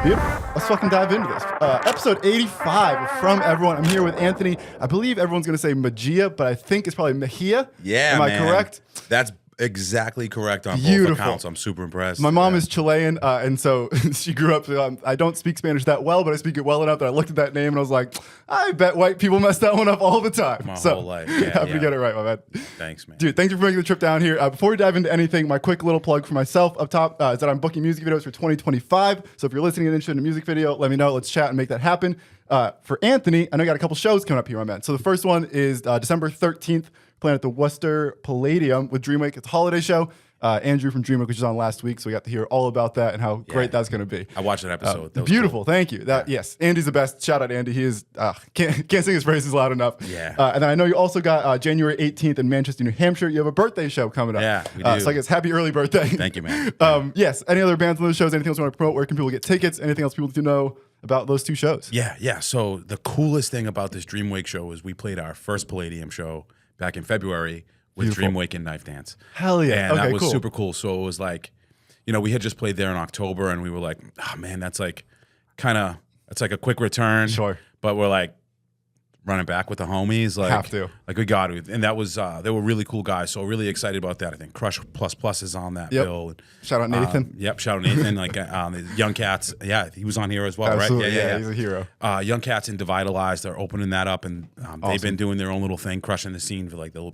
Beautiful. Let's fucking dive into this. Episode 85 from everyone. I'm here with Anthony. I believe everyone's going to say Mejia, but I think it's probably Mejia. Yeah, Am I correct? That's exactly correct on Beautiful. both accounts. I'm super impressed. My mom is Chilean, and so she grew up. I don't speak Spanish that well, but I speak it well enough that I looked at that name and I was like, I bet white people mess that one up all the time. My whole life. Yeah, happy to get it right, my man. Thanks, man. Dude, thanks for making the trip down here. Before we dive into anything, my quick little plug for myself up top is that I'm booking music videos for 2025. So if you're listening and interested in a music video, let me know. Let's chat and make that happen. For Anthony, I know you got a couple shows coming up here, my man. So the first one is December 13th, playing at the Worcester Palladium with Dreamwake. It's a holiday show. Andrew from Dreamwake was just on last week, so we got to hear all about that and how great that's going to be. I watched that episode. That was beautiful. Cool. Thank you. Yes, Andy's the best. Shout out Andy. He is can't sing his praises loud enough. Yeah. And then I know you also got January 18th in Manchester, New Hampshire. You have a birthday show coming up. Yeah, we do. So I guess happy early birthday. Thank you, man. Yes. Any other bands on those shows? Anything else you want to promote? Where can people get tickets? Anything else people need to know about those two shows? Yeah. So the coolest thing about this Dreamwake show is we played our first Palladium show back in February with Dreamwake and Knife Dance. Hell yeah. And that was super cool. So it was like, we had just played there in October and we were like, oh man, that's like it's like a quick return. Sure. But we're like running back with the homies. Like, have to. Like we got to. And that was, they were really cool guys. So really excited about that. I think Crush Plus Plus is on that bill. Shout out Nathan. Shout out Nathan. Like the Young Cats. Yeah, he was on here as well, Absolutely. right? Yeah, he's a hero. Young Cats and Devitalized, they're opening that up, and they've been doing their own little thing, crushing the scene for like the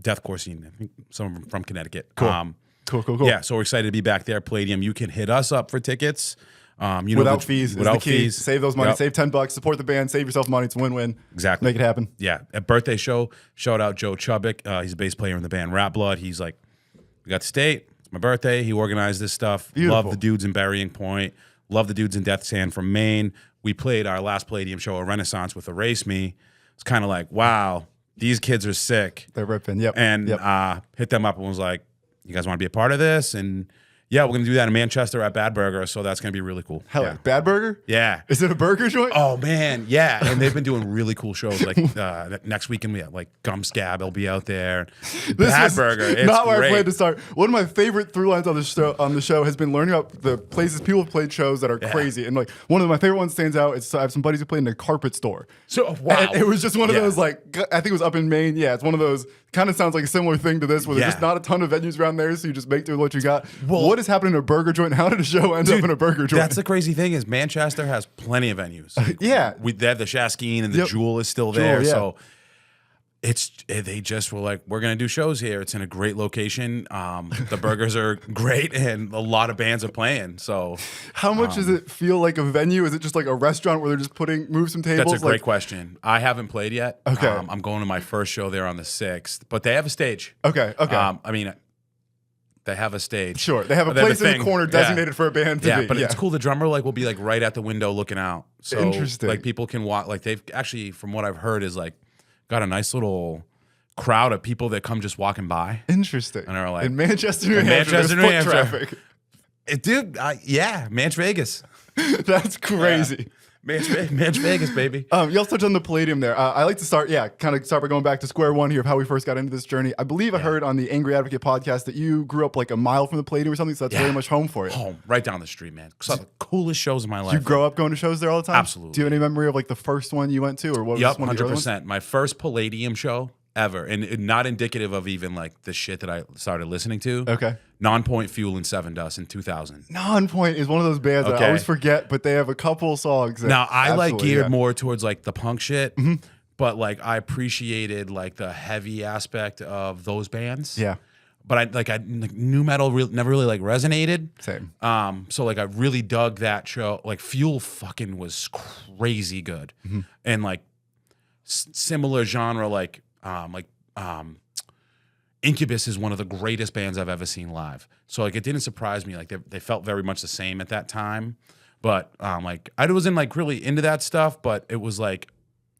deathcore scene. I think some of them from Connecticut. Cool. Cool. Yeah, so we're excited to be back there. Palladium, you can hit us up for tickets. Without fees. Without fees. Save those money. Yep. Save $10. Support the band. Save yourself money. It's a win-win. Exactly. Make it happen. Yeah. At birthday show, shout out Joe Chubbuck. He's a bass player in the band Rat Blood. He's like, we got the state. It's my birthday. He organized this stuff. Beautiful. Love the dudes in Burying Point. Love the dudes in Death Sand from Maine. We played our last Palladium show, a Renaissance with Erase Me. It's kind of like, wow, these kids are sick. They're ripping. Yep. And hit them up and was like, you guys want to be a part of this? And yeah, we're going to do that in Manchester at Bad Burger, so that's going to be really cool. Hell yeah. Bad Burger? Yeah. Is it a burger joint? Oh, man, yeah. And they've been doing really cool shows. Like next weekend, we have like Gum Scab will be out there. Bad Burger, it's not where great. I planned to start. One of my favorite through lines on the show has been learning about the places people have played shows that are crazy. And like one of my favorite ones stands out. It's I have some buddies who played in a carpet store. So, wow. And it was just one of those, like, I think it was up in Maine. Yeah, it's one of those, kind of sounds like a similar thing to this, where there's just not a ton of venues around there, so you just make do with what you got. Well, what is happening in a burger joint? How did a show end up in a burger joint? That's the crazy thing is Manchester has plenty of venues. Like, they have the Shaskeen and the Jewel is still there. So they just were like, we're going to do shows here. It's in a great location. The burgers are great and a lot of bands are playing. So how much does it feel like a venue? Is it just like a restaurant where they're just move some tables? That's a great question. I haven't played yet. Okay. I'm going to my first show there on the 6th, but they have a stage. Okay. I mean, they have a stage. Sure. They have a place in the corner designated for a band to be. But it's cool. The drummer will be like right at the window looking out. So interesting. Like people can walk, like they've actually, from what I've heard, is like got a nice little crowd of people that come just walking by. Interesting. And are like, in Manchester, New Hampshire, there's foot traffic. Dude, Manch Vegas. That's crazy. Manch Vegas, baby. You also touched on the Palladium there. I like to start by going back to square one here of how we first got into this journey. I believe I heard on the Angry Advocate podcast that you grew up like a mile from the Palladium or something, so that's very much home for you. Home, right down the street, man. Some of the coolest shows in my life. You grow up going to shows there all the time? Absolutely. Do you have any memory of like the first one you went to, or what was one of the early ones? 100%. My first Palladium show ever, and not indicative of even like the shit that I started listening to. Okay. Non-Point Fuel and Seven Dust in 2000. Non-Point is one of those bands that I always forget, but they have a couple songs. Now I like geared more towards like the punk shit, but like I appreciated like the heavy aspect of those bands. Yeah. But I new metal never really like resonated. Same. So like I really dug that show. Like Fuel fucking was crazy good, and like similar genre like Incubus is one of the greatest bands I've ever seen live. So like it didn't surprise me. Like they felt very much the same at that time. But like I wasn't like really into that stuff, but it was like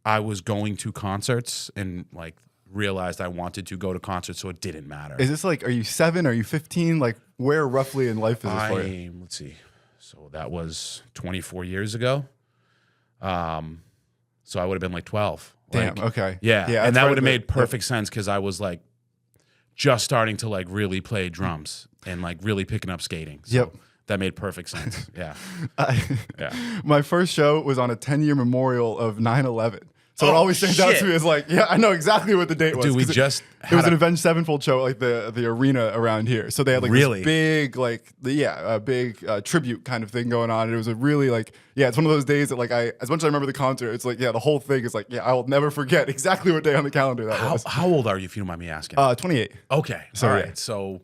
I was going to concerts and like realized I wanted to go to concerts, so it didn't matter. Is this like, are you 7? Are you 15? Like where roughly in life is this for you? Let's see. So that was 24 years ago. So I would have been like 12. Damn, like, okay. Yeah, and that would have made perfect sense because I was like just starting to like really play drums and like really picking up skating. So That made perfect sense. Yeah. Yeah. My first show was on a 10-year memorial of 9/11. So it Oh, always stands out shit. to me as like, yeah, I know exactly what the date was. Dude, we 'cause just it was had an a- Avenged Sevenfold show at like the arena around here. So they had like Really? this big a big tribute kind of thing going on. And it was a really like, yeah, it's one of those days that like as much as I remember the concert, it's like, yeah, the whole thing is like, yeah, I will never forget exactly what day on the calendar that was. How old are you, if you don't mind me asking? 28. Okay. So, All yeah. right. So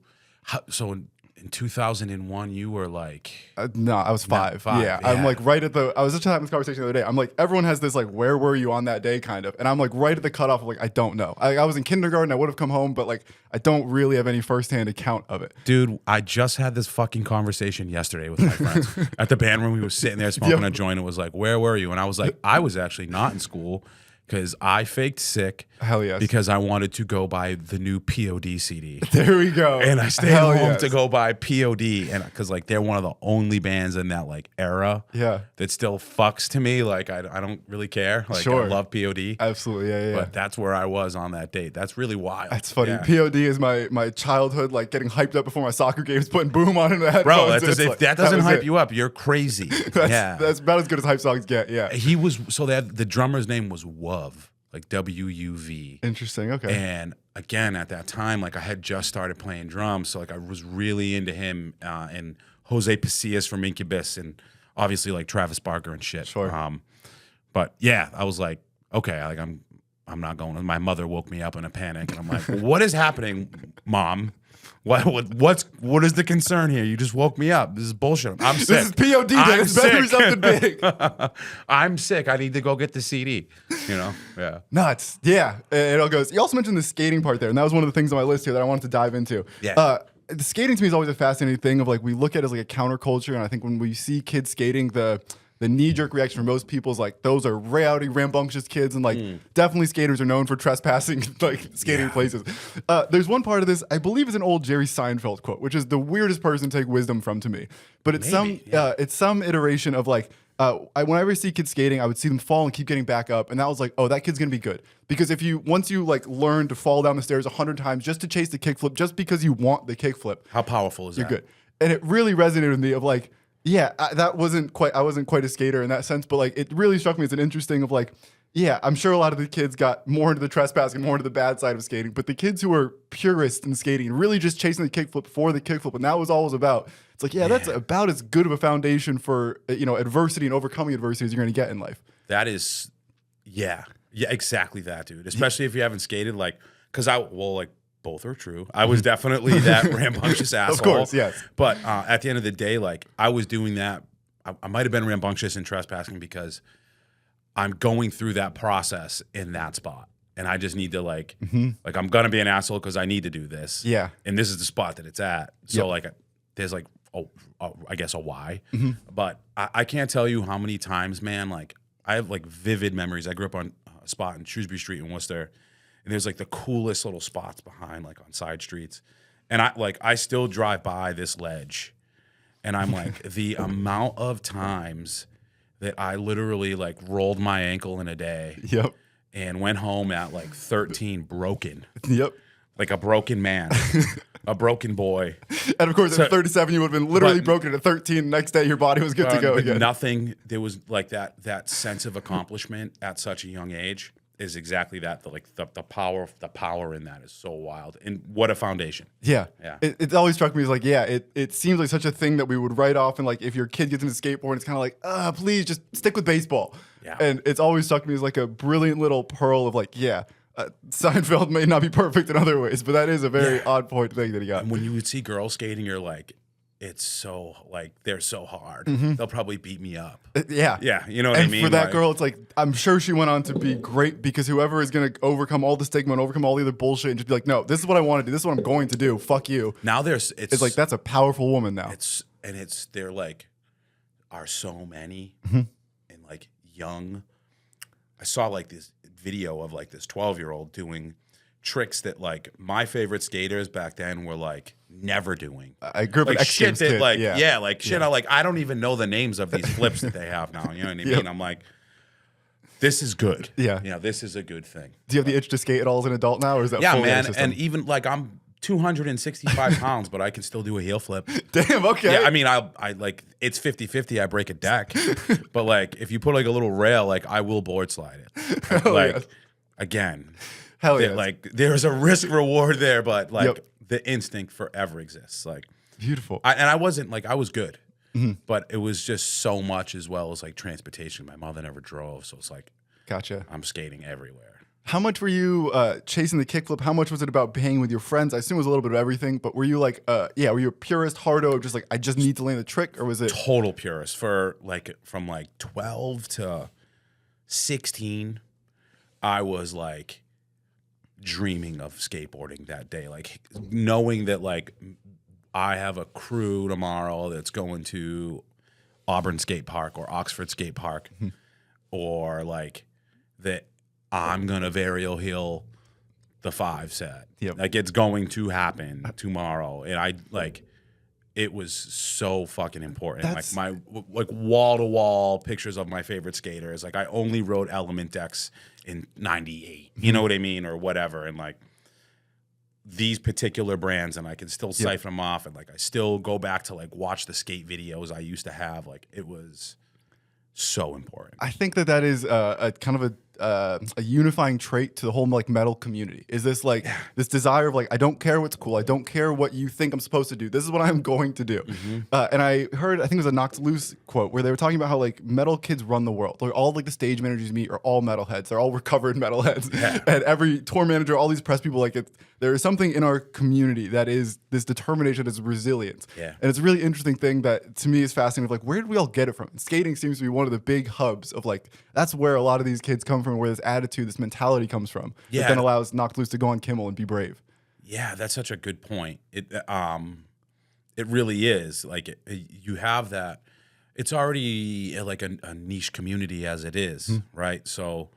in 2001, you were like, No, I was 5. five, Yeah. I'm yeah. like right at I was just having this conversation the other day. I'm like, everyone has this like, where were you on that day kind of? And I'm like right at the cutoff of like, I don't know. I was in kindergarten. I would have come home, but like, I don't really have any firsthand account of it. dude, I just had this fucking conversation yesterday with my friends at the band room. We were sitting there smoking Yep. a joint. It was like, where were you? And I was like, I was actually not in school because I faked sick. Hell yes. Because I wanted to go buy the new POD CD. There we go. And I stayed Hell home yes. to go buy POD, and because like they're one of the only bands in that like era, Yeah. that still fucks to me. Like I don't really care. Like Sure. I love POD, Absolutely. Yeah. but that's where I was on that date. That's really wild. That's funny. Yeah. POD is my childhood, like getting hyped up before my soccer games, putting Boom on in the headphones. Bro, It's if like, that doesn't was hype it. you up, you're crazy. Yeah, That's about as good as hype songs get. Yeah. he was. So that the drummer's name was Wuv, like WUV. Interesting. Okay. And again, at that time, like I had just started playing drums, so like I was really into him and Jose Pasillas from Incubus, and obviously like Travis Barker and shit. Sure. But yeah, I was like, okay, like I'm not going. My mother woke me up in a panic, and I'm like, what is happening, Mom? What is the concern here? You just woke me up. This is bullshit. I'm sick. This is POD day. I'm It's better be sick. something big. I'm sick. I need to go get the CD. You know? Yeah. Nuts. Yeah. It all goes. You also mentioned the skating part there, and that was one of the things on my list here that I wanted to dive into. Yeah. The skating to me is always a fascinating thing of like we look at it as like a counterculture, and I think when we see kids skating, the knee-jerk reaction for most people is like those are rowdy, rambunctious kids, and like definitely skaters are known for trespassing like skating places. There's one part of this I believe is an old Jerry Seinfeld quote, which is the weirdest person to take wisdom from to me. But it's some iteration of like whenever I see kids skating, I would see them fall and keep getting back up, and that was like, oh, that kid's gonna be good because once you like learn to fall down the stairs 100 times just to chase the kickflip, just because you want the kickflip, How powerful is you're that? good. And it really resonated with me of like, yeah, I wasn't quite a skater in that sense, but like it really struck me as an interesting of like, yeah, I'm sure a lot of the kids got more into the trespassing, more into the bad side of skating, but the kids who were purists in skating, really just chasing the kickflip for the kickflip, and that was all it was about. It's like, yeah, that's about as good of a foundation for adversity and overcoming adversity as you're going to get in life. That is, yeah, exactly that, dude. Especially if you haven't skated, like, because both are true. I was definitely that rambunctious asshole. Of course, yes. But at the end of the day, like, I was doing that. I might have been rambunctious and trespassing because I'm going through that process in that spot. And I just need to, like, I'm going to be an asshole because I need to do this. Yeah. And this is the spot that it's at. So, like, there's, like, I guess a why. But I can't tell you how many times, man, like, I have, like, vivid memories. I grew up on a spot in Shrewsbury Street in Worcester. And there's like the coolest little spots behind, like on side streets. And I still drive by this ledge. And I'm like, the amount of times that I literally like rolled my ankle in a day Yep. and went home at like 13 broken. Yep. Like a broken man, a broken boy. And of course, at 37, you would have been literally but- broken. At 13, the next day, your body was good to go But again. nothing, there was like that sense of accomplishment at such a young age. Is exactly that. The power in that is so wild. And what a foundation. Yeah. Yeah. It always struck me as like, yeah, it seems like such a thing that we would write off. And like, if your kid gets into skateboarding, it's kind of like, please just stick with baseball. Yeah. And it's always struck me as like a brilliant little pearl of like, yeah, Seinfeld may not be perfect in other ways, but that is a very odd point thing that he got. And when you would see girls skating, you're like, it's so like they're so hard. They'll probably beat me up. Yeah. Yeah, you know what I And mean? for that Like, girl, it's like, I'm sure she went on to be great because whoever is going to overcome all the stigma and overcome all the other bullshit and just be like, no, this is what I want to do. This is what I'm going to do. Fuck you. now It's like, that's a powerful woman now. they're like, are so many and like young. I saw like this video of like this 12-year-old doing tricks that like my favorite skaters back then were like never doing. I grew up Like an X shit Games that kid. like yeah. like shit. I don't even know the names of these flips that they have now. You know what I mean? I'm like, this is good. Yeah. You know, this is a good thing. Do you have the itch to skate at all as an adult now, or is that Yeah, fully man. out of your And system? even like I'm 265 pounds, but I can still do a heel flip. Damn, okay. Yeah, I mean, I like, it's 50-50, I break a deck. But like, if you put like a little rail, like I will board slide it. Like, yes. again, Hell yeah. like there's a risk reward there, but like the instinct forever exists. Like, beautiful. I wasn't like, I was good, but it was just so much, as well as like transportation. My mother never drove, so it's like, Gotcha. I'm skating everywhere. How much were you chasing the kickflip? How much was it about hanging with your friends? I assume it was a little bit of everything, but were you like, were you a purist hardo of just like, I just need to land the trick, or was it? Total purist. For like, from like 12 to 16, I was like dreaming of skateboarding that day. Like knowing that like I have a crew tomorrow that's going to Auburn Skate Park or Oxford Skate Park, or like that I'm gonna varial heel the 5 set. Yep. Like it's going to happen tomorrow, and I like it was so fucking important. That's- like my wall to wall pictures of my favorite skaters. Like I only rode Element decks in '98. You know what I mean, or whatever, and like these particular brands, and I can still siphon them off, and like I still go back to like watch the skate videos I used to have. Like it was so important. I think that is a kind of a unifying trait to the whole like metal community. Is this like this desire of like, I don't care what's cool, I don't care what you think I'm supposed to do. This is what I'm going to do. And I heard, I think it was a Knocked Loose quote where they were talking about how like metal kids run the world. Like all like the stage managers you meet are all metalheads. They're all recovered metalheads. And every tour manager, all these press people, like there is something in our community that is this determination, this resilience. Yeah. And it's a really interesting thing that to me is fascinating. Of like, where did we all get it from? Skating seems to be one of the big hubs of like, that's where a lot of these kids come from, where this attitude, this mentality comes from. Yeah. That then allows Knocked Loose to go on Kimmel and be brave. Yeah, that's such a good point. It really is. Like you have that. It's already like a niche community as it is, right? So,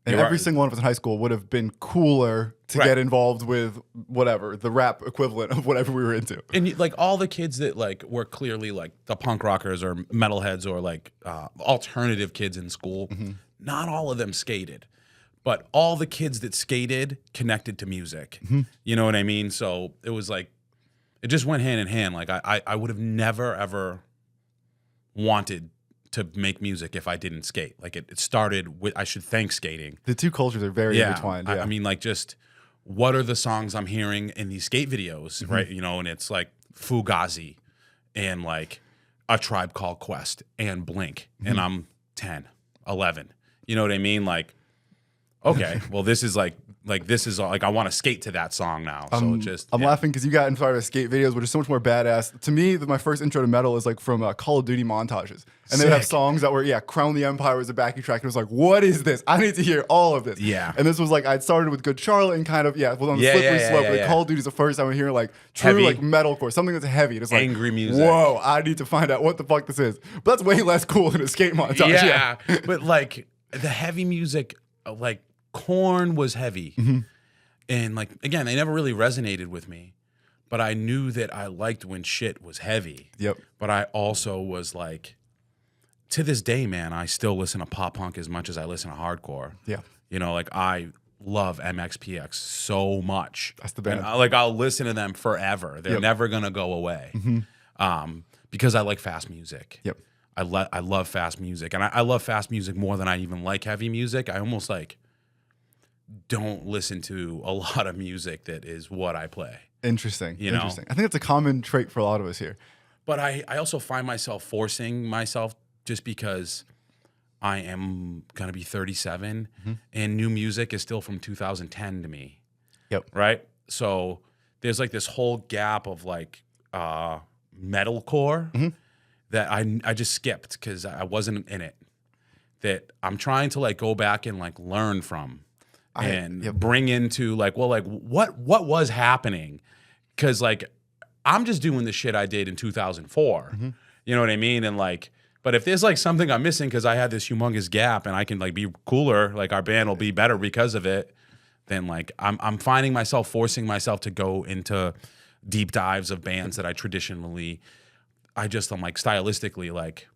and every single one of us in high school would have been cooler to get involved with whatever, the rap equivalent of whatever we were into. And like all the kids that like were clearly like the punk rockers or metalheads or like alternative kids in school, not all of them skated, but all the kids that skated connected to music. You know what I mean? So it was like, it just went hand in hand. Like I would have never, ever wanted to make music if I didn't skate. Like it started with, I should thank skating. The two cultures are very intertwined. Yeah. I mean, like just what are the songs I'm hearing in these skate videos, right? You know, and it's like Fugazi and like A Tribe Called Quest and Blink, and I'm 10, 11. You know what I mean? Like, okay, well, this is like I want to skate to that song now. So I'm laughing because you got inspired by skate videos, which is so much more badass. To me, my first intro to metal is like from Call of Duty montages. And they would have songs that were, Crown the Empire was a backing track. And it was like, what is this? I need to hear all of this. Yeah. And this was like, I'd started with Good Charlotte and kind of, was on the slippery slope. But Call of Duty is the first time I'm hearing like true Heavy. like metalcore, something that's heavy. And it's like, Angry music. Whoa, I need to find out what the fuck this is. But that's way less cool than a skate montage. Yeah. But like the heavy music, like Korn was heavy. And like, again, they never really resonated with me, but I knew that I liked when shit was heavy. Yep. But I also was like, to this day, man, I still listen to pop punk as much as I listen to hardcore. Yeah. You know, like I love MXPX so much. That's the band. And I'll listen to them forever. They're never gonna go away. Because I like fast music. Yep. I love fast music, and I love fast music more than I even like heavy music. I almost like don't listen to a lot of music that is what I play. Interesting. You know? Interesting. I think it's a common trait for a lot of us here. But I also find myself forcing myself just because I am going to be 37 and new music is still from 2010 to me. Yep. Right? So there's like this whole gap of like metalcore that I just skipped because I wasn't in it. That I'm trying to like go back and like learn from. And bring into like, well, like what was happening? Because like I'm just doing the shit I did in 2004. You know what I mean? And like, but if there's like something I'm missing because I had this humongous gap and I can like be cooler, like our band will be better because of it, then like I'm finding myself forcing myself to go into deep dives of bands that I traditionally, I'm like stylistically like,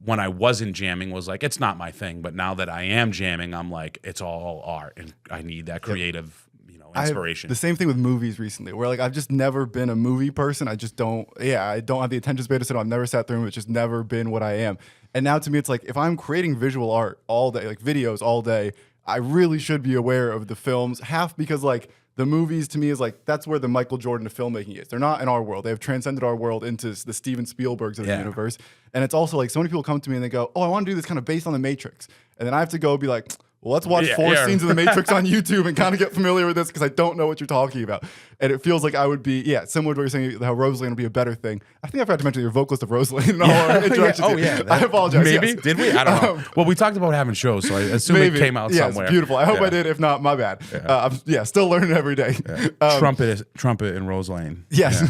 when I wasn't jamming was like, it's not my thing. But now that I am jamming, I'm like, it's all art. And I need that creative, inspiration. The same thing with movies recently, where like I've just never been a movie person. I just don't. Yeah, I don't have the attention span to sit. I've never sat through them. It's just never been what I am. And now to me, it's like if I'm creating visual art all day, like videos all day, I really should be aware of the films. Half because like the movies to me is like that's where the Michael Jordan of filmmaking is. They're not in our world. They have transcended our world into the Steven Spielbergs of the universe. And it's also like so many people come to me and they go, "Oh, I want to do this kind of based on the Matrix," and then I have to go be like, well, let's watch 4 scenes of The Matrix on YouTube and kind of get familiar with this because I don't know what you're talking about. And it feels like I would be, similar to what you're saying, how Rosaline would be a better thing. I think I forgot to mention you're vocalist of Rosaline in all our interactions. I apologize. Maybe? Yes. Did we? I don't know. Well, we talked about having shows, so I assume it came out somewhere. Yes, beautiful. I hope I did. If not, my bad. I'm still learning every day. Trumpet and Rosaline. Yes.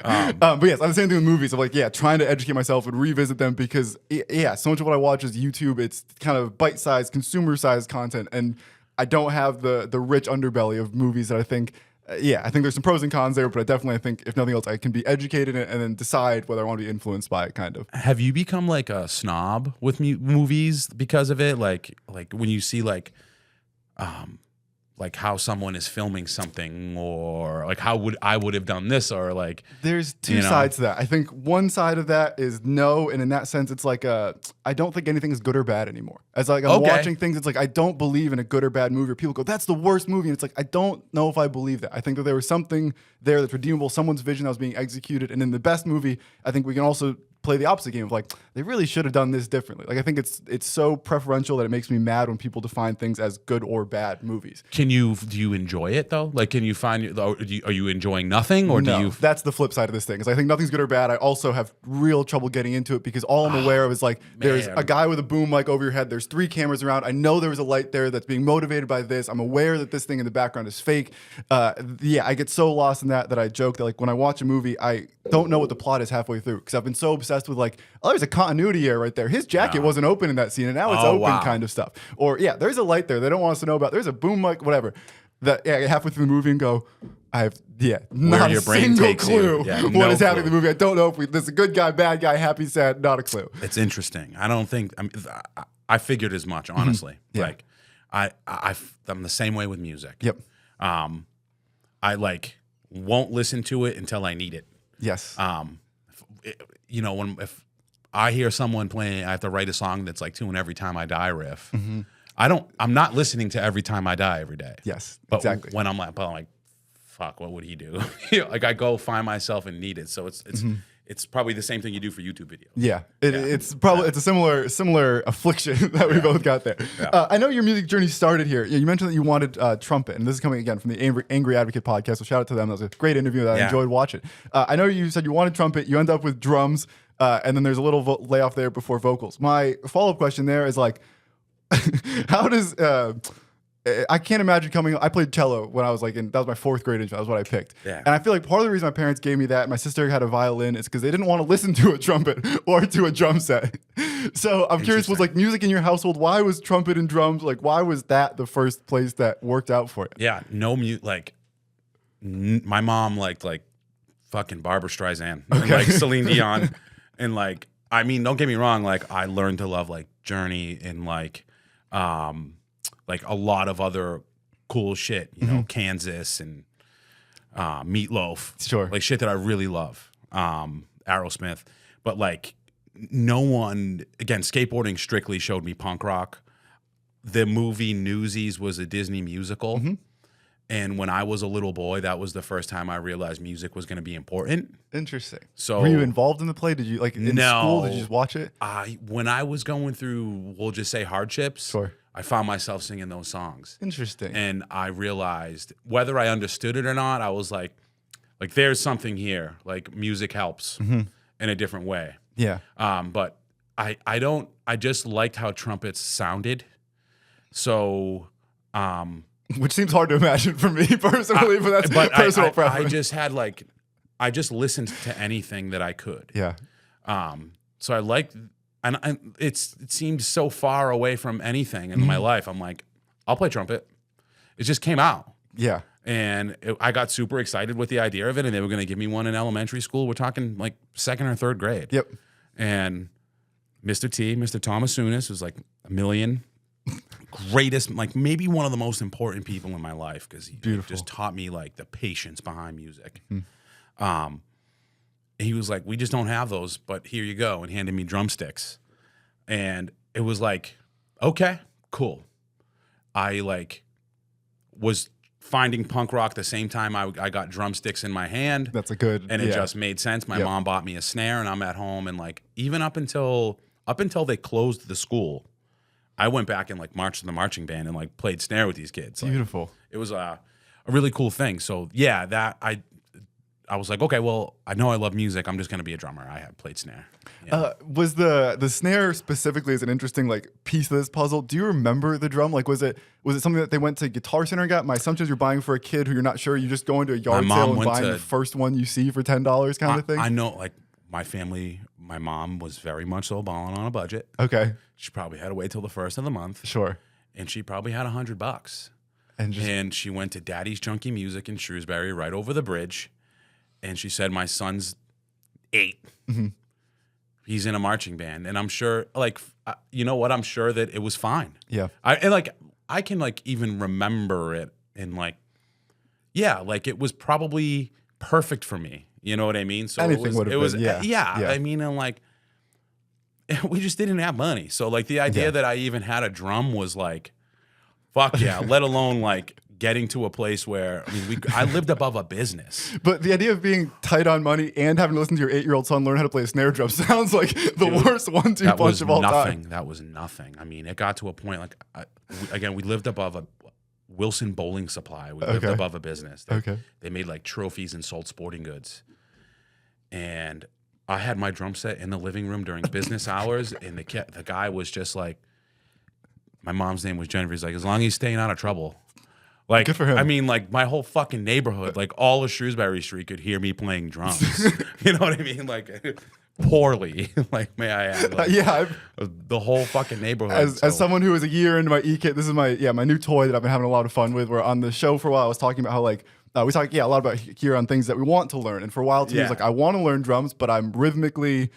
But yes, I'm the same thing with movies. I'm like, trying to educate myself and revisit them because, so much of what I watch is YouTube. It's kind of bite-sized, consumer-sized content, and I don't have the rich underbelly of movies that I think. I think there's some pros and cons there, but I definitely think, if nothing else, I can be educated and then decide whether I want to be influenced by it, kind of. Have you become like a snob with movies because of it? Like when you see like how someone is filming something, or like how I would have done this, or like there's two sides to that. I think one side of that is no, and in that sense, it's like I don't think anything is good or bad anymore. As like I'm watching things, it's like I don't believe in a good or bad movie. Or people go, "That's the worst movie," and it's like I don't know if I believe that. I think that there was something there that's redeemable, someone's vision that was being executed, and in the best movie, I think we can also play the opposite game of like they really should have done this differently. Like I think it's so preferential that it makes me mad when people define things as good or bad movies. Do you enjoy it though? Like can you find are you enjoying nothing, or do you? That's the flip side of this thing. Is I think nothing's good or bad. I also have real trouble getting into it because all I'm aware of is like there's a guy with a boom mic over your head. There's 3 cameras around. I know there was a light there that's being motivated by this. I'm aware that this thing in the background is fake. I get so lost in that I joke that like when I watch a movie, I don't know what the plot is halfway through because I've been so obsessed with like, oh, there's a continuity error right there. His jacket wasn't open in that scene, and now it's open kind of stuff. Or there's a light there they don't want us to know about. There's a boom mic, whatever. That halfway through the movie and go, I have not a single clue what is happening in the movie. I don't know if this is a good guy, bad guy, happy, sad, not a clue. It's interesting. I don't think I figured as much, honestly. Like I'm the same way with music. Yep. I like won't listen to it until I need it. Yes. If I hear someone playing, I have to write a song that's like to an Every Time I Die riff. Mm-hmm. I'm not listening to Every Time I Die every day. Yes, but exactly. When I'm like, fuck, what would he do? Like I go find myself and need it. So it's probably the same thing you do for YouTube videos. Yeah, it's probably it's a similar affliction that we both got there. Yeah. I know your music journey started here. You mentioned that you wanted Trumpet, and this is coming again from the Angry Advocate podcast. So shout out to them. That was a great interview that I enjoyed watching. I know you said you wanted Trumpet. You end up with drums, and then there's a little layoff there before vocals. My follow-up question there is like, how does I can't imagine I played cello when I was like that was my 4th grade instrument. That was what I picked. Yeah. And I feel like part of the reason my parents gave me that, my sister had a violin, is because they didn't want to listen to a trumpet or to a drum set. So I'm curious, was like music in your household, why was trumpet and drums, like why was that the first place that worked out for you? Yeah, no mute, like my mom liked like fucking Barbra Streisand and like Celine Dion. And like, I mean, don't get me wrong, like I learned to love like Journey and like a lot of other cool shit, you know, Kansas and Meatloaf. Sure. Like shit that I really love. Aerosmith. But like no one, again, skateboarding strictly showed me punk rock. The movie Newsies was a Disney musical. Mm-hmm. And when I was a little boy, that was the first time I realized music was going to be important. Interesting. So, were you involved in the play? Did you like in school? Did you just watch it? When I was going through, we'll just say hardships, sure, I found myself singing those songs. Interesting. And I realized whether I understood it or not, I was like there's something here. Like music helps in a different way. Yeah. But I just liked how trumpets sounded. So, which seems hard to imagine for me personally, but that's personal preference. I just listened to anything that I could. Yeah. So I liked, and it seemed so far away from anything in my life. I'm like, I'll play trumpet. It just came out. Yeah. And I got super excited with the idea of it, and they were going to give me one in elementary school. We're talking like 2nd or 3rd grade. Yep. And Mr. Thomas Unis was like $1 million. greatest, like maybe one of the most important people in my life because he just taught me like the patience behind music. He was like, we just don't have those, but here you go, and handed me drumsticks. And it was like, okay, cool. I like was finding punk rock the same time I got drumsticks in my hand. That's a good, and it just made sense. My mom bought me a snare, and I'm at home, and like even up until they closed the school, I went back and like marched in the marching band and like played snare with these kids. Like, beautiful. It was a really cool thing. So yeah, that I was like, okay, well, I know I love music. I'm just going to be a drummer. I have played snare. Yeah. Was the snare specifically is an interesting like piece of this puzzle? Do you remember the drum? Like, was it something that they went to Guitar Center and got? My assumption is you're buying for a kid who you're not sure. You just go into a yard sale and buying the first one you see for $10 kind of thing? I know, like my family, my mom was very much so balling on a budget. Okay. She probably had to wait till the first of the month. Sure. And she probably had $100. And she went to Daddy's Junkie Music in Shrewsbury right over the bridge. And she said, my son's 8. He's in a marching band. And I'm sure, like, you know what? I'm sure that it was fine. Yeah. I can, like, even remember it. And, like, yeah, like, it was probably perfect for me. You know what I mean? So anything would have been, yeah. I mean, and, like, we just didn't have money. So, like, the idea that I even had a drum was, like, fuck yeah. Let alone, like, getting to a place where I lived above a business. But the idea of being tight on money and having to listen to your 8-year-old son learn how to play a snare drum sounds like the worst 1-2 punch of all time. That was nothing. I mean, it got to a point like we lived above a Wilson Bowling Supply. We lived above a business. They made like trophies and sold sporting goods. And I had my drum set in the living room during business hours, and the guy was just like, my mom's name was Jennifer. He's like, as long as he's staying out of trouble. Like, good for him. I mean, like my whole fucking neighborhood, like all of Shrewsbury Street could hear me playing drums. You know what I mean? Like poorly, like may I add? Like, the whole fucking neighborhood. As someone who is a year into my e-kit, this is my new toy that I've been having a lot of fun with. We're on the show for a while. I was talking about how like we talk a lot about here on things that we want to learn, and for a while too, it's like I want to learn drums, but I'm rhythmically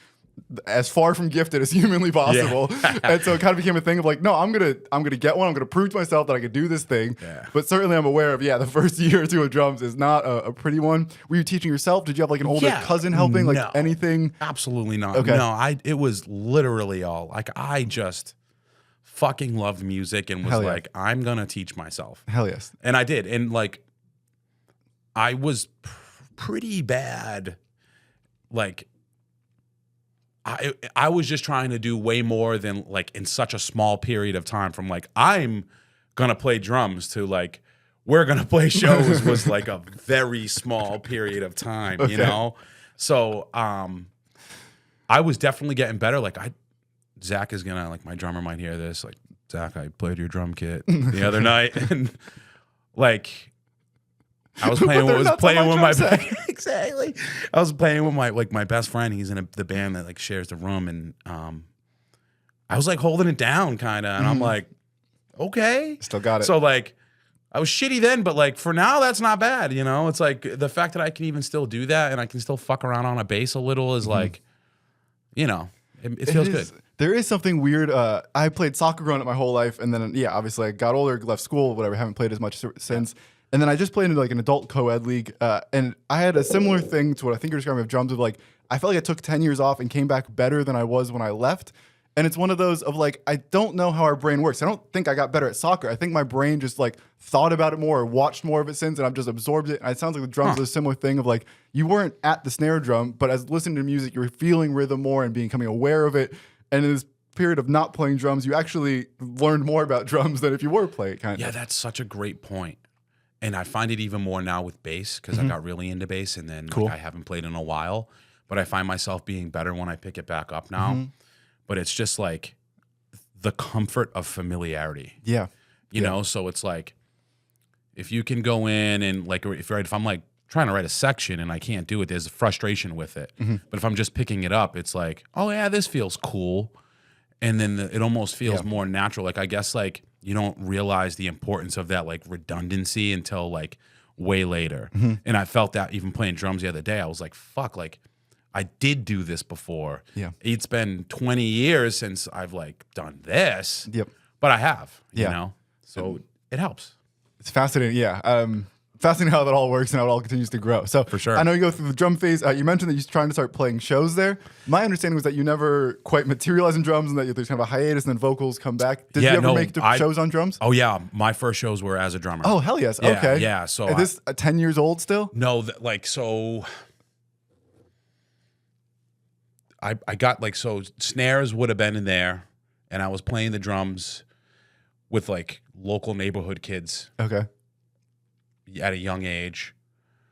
as far from gifted as humanly possible. And so it kind of became a thing of like, no, I'm gonna get one. I'm gonna prove to myself that I could do this thing. But certainly I'm aware of the first year or two of drums is not a pretty one. Were you teaching yourself? Did you have like an older cousin helping? Like anything? Absolutely not. Okay. No, it was literally all like I just fucking loved music and was like, I'm gonna teach myself. Hell yes. And I did. And like I was pretty bad. Like I was just trying to do way more than like in such a small period of time, from like I'm gonna play drums to like we're gonna play shows was like a very small period of time, you know? So I was definitely getting better. Like Zach is gonna, like my drummer might hear this, like, Zach, I played your drum kit the other night, and like I was playing with my exactly. I was playing with my best friend. He's in the band that like shares the room, and I was like holding it down kind of, and I'm like, okay, still got it. So like I was shitty then, but like for now that's not bad, you know. It's like the fact that I can even still do that and I can still fuck around on a bass a little is like, you know, it feels good. There is something weird. I played soccer growing up my whole life, and then obviously I got older, left school, whatever. Haven't played as much since. And then I just played in like an adult co-ed league, and I had a similar thing to what I think you're describing with drums. Of like, I felt like I took 10 years off and came back better than I was when I left. And it's one of those of like, I don't know how our brain works. I don't think I got better at soccer. I think my brain just like thought about it more or watched more of it since, and I've just absorbed it. And it sounds like the drums is a similar thing of like, you weren't at the snare drum, but as listening to music, you're feeling rhythm more and becoming aware of it. And in this period of not playing drums, you actually learned more about drums than if you were playing kind of. Yeah, that's such a great point. And I find it even more now with bass, because I got really into bass, and then like, I haven't played in a while, but I find myself being better when I pick it back up now. But it's just like the comfort of familiarity. Yeah. You know, so it's like if you can go in and like if I'm like trying to write a section and I can't do it, there's frustration with it. But if I'm just picking it up, it's like, oh yeah, this feels cool. And then it almost feels more natural. Like I guess like you don't realize the importance of that like redundancy until like way later. And I felt that even playing drums the other day. I was like, fuck, like I did do this before. Yeah. It's been 20 years since I've like done this. Yep. but I have, you Yeah. know, so it helps. It's fascinating. Yeah. Fascinating how that all works and how it all continues to grow. So For sure. I know you go through the drum phase. You mentioned that you're trying to start playing shows there. My understanding was that you never quite materialize in drums and that there's kind of a hiatus and then vocals come back. Did you ever make shows on drums? Oh yeah, my first shows were as a drummer. Oh, hell yes. Yeah, Okay. yeah. So is this 10 years old still? No, so I got like, so snares would have been in there, and I was playing the drums with like local neighborhood kids. Okay. At a young age.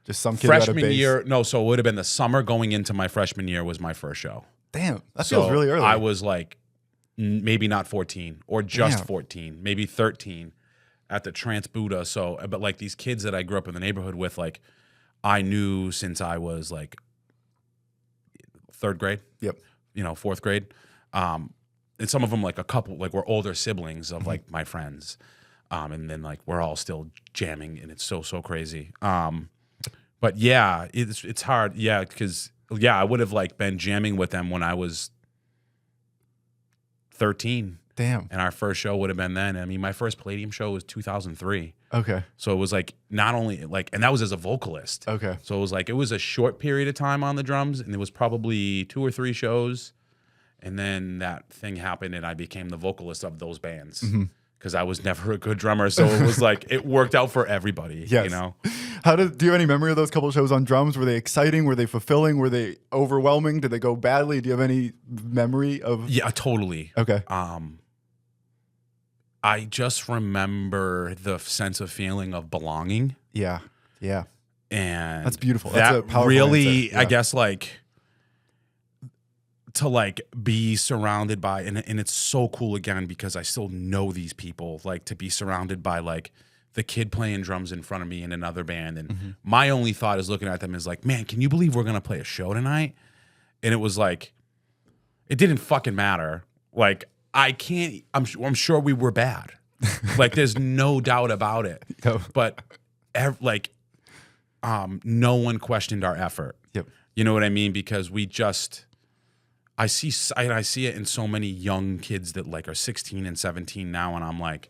Just some kid who had a Freshman bass. year, no, so it would have been the summer going into my freshman year was my first show. Damn, that So feels really early. I was like maybe not 14 or just Damn. 14, maybe 13 at the Trans Buddha. So, but like these kids that I grew up in the neighborhood with, like I knew since I was like 3rd grade. Yep. You know, 4th grade. And some of them like a couple, like were older siblings of like my friends. And then like we're all still jamming, and it's so crazy. But yeah, it's hard. Yeah, because I would have like been jamming with them when I was 13. Damn. And our first show would have been then. I mean, my first Palladium show was 2003. Okay. So it was like not only like, and that was as a vocalist. Okay. So it was like, it was a short period of time on the drums, and there was probably 2 or 3 shows. And then that thing happened, and I became the vocalist of those bands. Because I was never a good drummer, so it was like it worked out for everybody. Yes. You know. Do you have any memory of those couple of shows on drums? Were they exciting? Were they fulfilling? Were they overwhelming? Did they go badly? Do you have any memory of? Yeah, totally. Okay. I just remember the sense of feeling of belonging. Yeah. Yeah. And that's beautiful. That's a that powerful really, mindset. Yeah. I guess, like to like be surrounded by, and it's so cool again because I still know these people, like to be surrounded by like the kid playing drums in front of me in another band. And my only thought is looking at them is like, man, can you believe we're going to play a show tonight? And it was like, it didn't fucking matter. Like, I'm sure we were bad. Like, there's no doubt about it. Yep. But no one questioned our effort. Yep. You know what I mean? Because we just, I see it in so many young kids that like are 16 and 17 now, and I'm like,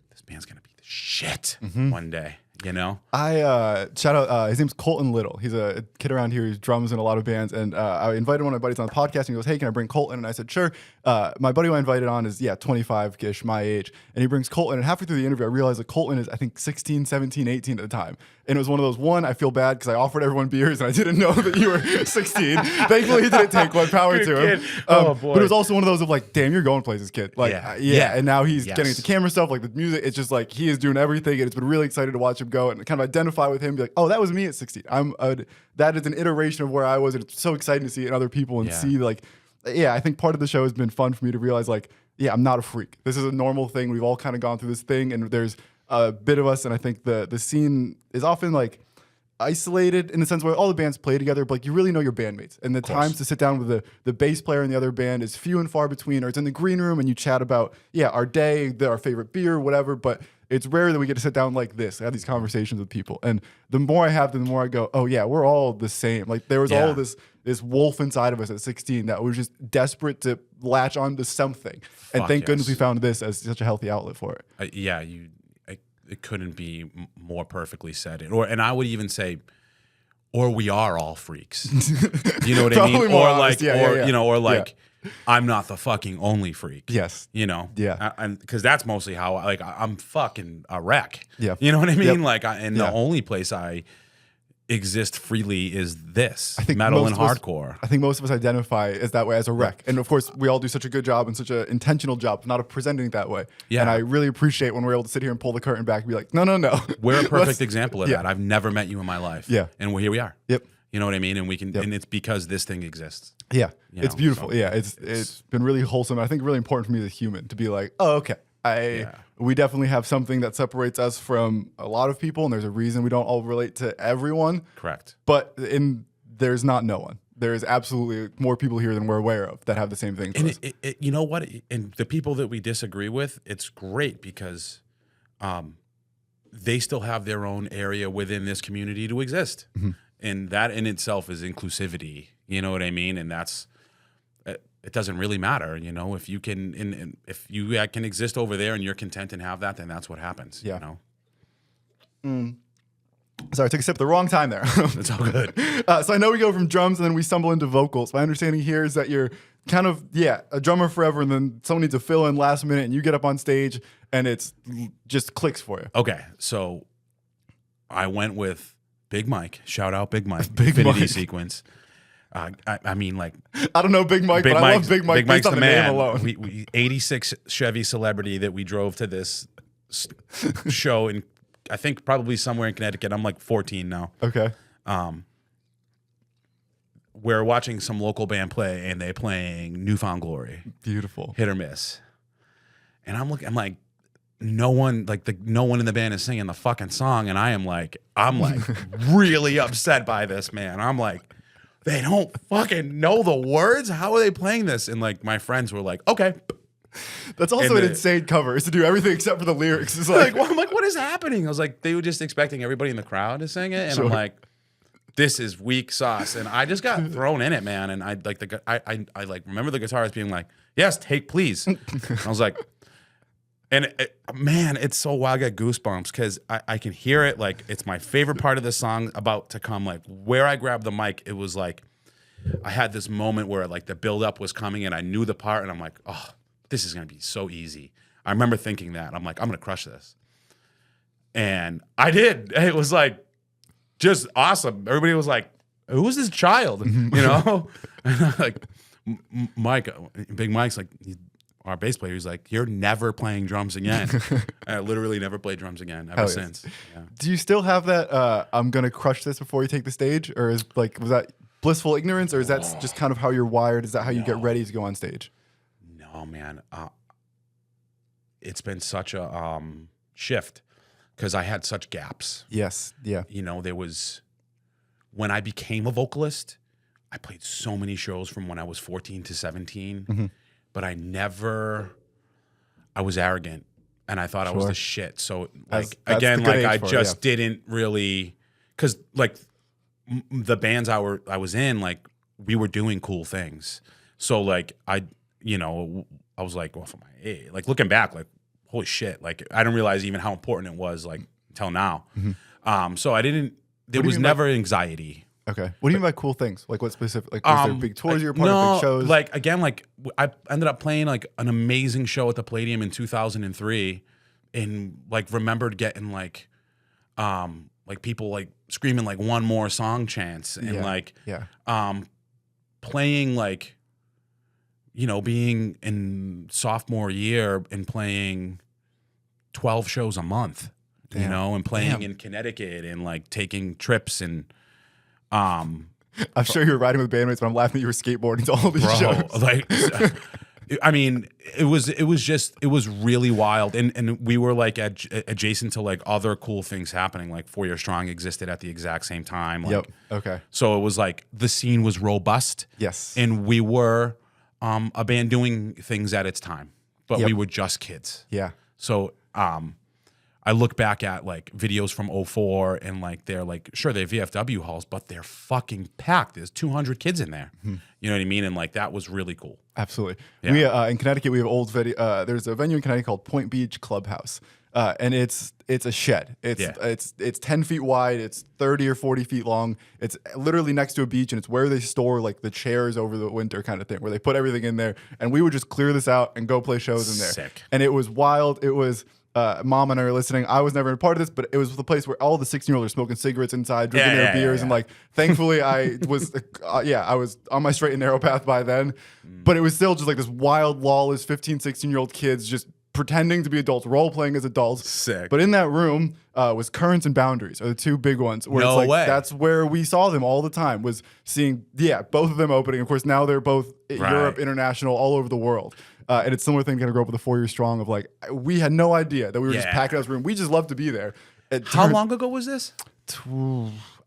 this band's gonna be the shit one day, you know? I shout out, his name's Colton Little. He's a kid around here who drums in a lot of bands, and I invited one of my buddies on the podcast, and he goes, hey, can I bring Colton? And I said, sure. My buddy who I invited on is, 25-ish, my age, and he brings Colton, and halfway through the interview, I realized that Colton is, I think, 16, 17, 18 at the time. And it was one of those, I feel bad because I offered everyone beers, and I didn't know that you were 16. Thankfully, he didn't take one, power to him. Oh, boy. But it was also one of those of like, damn, you're going places, kid. Like, Yeah. And now he's Yes. getting into camera stuff, like the music, it's just like, he is doing everything, and it's been really exciting to watch him go and kind of identify with him, be like, oh, that was me at 16. That is an iteration of where I was, and it's so exciting to see it in other people and see like, I think part of the show has been fun for me to realize like, I'm not a freak. This is a normal thing. We've all kind of gone through this thing, and there's a bit of us, and I think the scene is often like isolated in the sense where all the bands play together, but like you really know your bandmates, and the times to sit down with the bass player in the other band is few and far between, or it's in the green room and you chat about our day, our favorite beer, whatever, but it's rare that we get to sit down like this, have these conversations with people. And the more I have them, the more I go, oh yeah, we're all the same. Like there was all this wolf inside of us at 16 that was just desperate to latch on to something. And thank goodness we found this as such a healthy outlet for it. It couldn't be more perfectly said. And I would even say, or we are all freaks. You know what I mean? Or like, you know, or like, I'm not the fucking only freak. Yes. You know? Yeah. And because that's mostly how I'm fucking a wreck. Yeah. You know what I mean? Like, the only place I exist freely is this, metal and hardcore. I think most of us identify as that way, as a wreck. And of course, we all do such a good job and such an intentional job not of presenting it that way. Yeah. And I really appreciate when we're able to sit here and pull the curtain back and be like, no. We're a perfect example of that. I've never met you in my life. Yeah. And here we are. Yep. You know what I mean? And we can, and it's because this thing exists. Yeah. You It's know, beautiful. so It's been really wholesome. I think really important for me as a human to be like, oh, okay. We definitely have something that separates us from a lot of people, and there's a reason we don't all relate to everyone. Correct. But there's not no one. There is absolutely more people here than we're aware of that have the same thing. And you know what? And the people that we disagree with, it's great because they still have their own area within this community to exist. And that in itself is inclusivity. You know what I mean? And that's it doesn't really matter, you know, if you can, if you can exist over there and you're content and have that, then that's what happens, you know? Sorry, I took a sip at the wrong time there. It's all good. So I know we go from drums and then we stumble into vocals. My understanding here is that you're kind of, a drummer forever, and then someone needs to fill in last minute and you get up on stage and it's just clicks for you. Okay, so I went with Big Mike. Shout out Big Mike. Big Infinity Mike. Sequence. I mean, like, I don't know Big Mike, but I love Big Mike Big Mike's based on the the man. name alone. We 86 Chevy Celebrity that we drove to this show in, I think probably somewhere in Connecticut. I'm like 14 now. Okay. We're watching some local band play, and they're playing Newfound Glory. Beautiful. Hit or Miss. And I'm like, no one in the band is singing the fucking song, and I'm like really upset by this, man. I'm like, they don't fucking know the words. How are they playing this? And like my friends were like, okay. That's also an insane cover, is to do everything except for the lyrics. It's like, I'm like, what is happening? I was like, they were just expecting everybody in the crowd to sing it, and I'm like, this is weak sauce. And I just got thrown in it, man. And I like remember the guitarist being like, yes, take please. And I was like, man, it's so wild. I got goosebumps because I can hear it. Like, it's my favorite part of the song about to come. Like, where I grabbed the mic, it was like I had this moment where like the buildup was coming and I knew the part, and I'm like, oh, this is gonna be so easy. I remember thinking that. I'm like, I'm gonna crush this. And I did. It was like just awesome. Everybody was like, who is this child? You know? And like Mike, Big Mike's like, our bass player, he's like, you're never playing drums again. And I literally never played drums again ever since. Yeah. Do you still have that I'm gonna crush this before you take the stage? Or was that blissful ignorance, or is that just kind of how you're wired? Is that how you get ready to go on stage? No, man. It's been such a shift because I had such gaps. Yes. Yeah. You know, there was, when I became a vocalist, I played so many shows from when I was 14 to 17, but I was arrogant and I thought I was the shit. So like, again, like I just didn't really, cause like the bands I was in, like we were doing cool things. So like I was like, well, for my age, like looking back, like, holy shit. Like I didn't realize even how important it was, like until now. So there was never anxiety. Okay. What do you mean by cool things? Like what specific, like was there big tours you were part of, big shows? Like again, like I ended up playing like an amazing show at the Palladium in 2003 and like remembered getting like people like screaming like one more song chants and playing like, you know, being in sophomore year and playing 12 shows a month, you know, and playing in Connecticut and like taking trips and I'm sure you were riding with bandmates, but I'm laughing that you were skateboarding to all these shows. Like, I mean, it was really wild, and we were like adjacent to like other cool things happening. Like 4 Year Strong existed at the exact same time. Like, Okay. So it was like the scene was robust. Yes. And we were a band doing things at its time, but we were just kids. Yeah. So I look back at like videos from 2004 and like they're like, sure, they're VFW halls, but they're fucking packed. There's 200 kids in there. You know what I mean? And like that was really cool. Absolutely. Yeah. We in Connecticut, we have old video. There's a venue in Connecticut called Point Beach Clubhouse. And it's a shed. It's 10 feet wide. It's 30 or 40 feet long. It's literally next to a beach, and it's where they store like the chairs over the winter kind of thing, where they put everything in there. And we would just clear this out and go play shows in there. Sick. And it was wild. It was. Mom and I are listening. I was never a part of this, but it was the place where all the 16-year-olds are smoking cigarettes inside, drinking their beers, and like, thankfully, I was, I was on my straight and narrow path by then. But it was still just like this wild, lawless 15, 16-year-old kids just pretending to be adults, role playing as adults. Sick. But in that room was Currents and Boundaries, are the two big ones. Where No it's like, way. That's where we saw them all the time. Was seeing, both of them opening. Of course, now they're both Europe, international, all over the world. And it's a similar thing to grow up with a 4 Year Strong of like, we had no idea that we were just packing out this room. We just loved to be there. How long ago was this?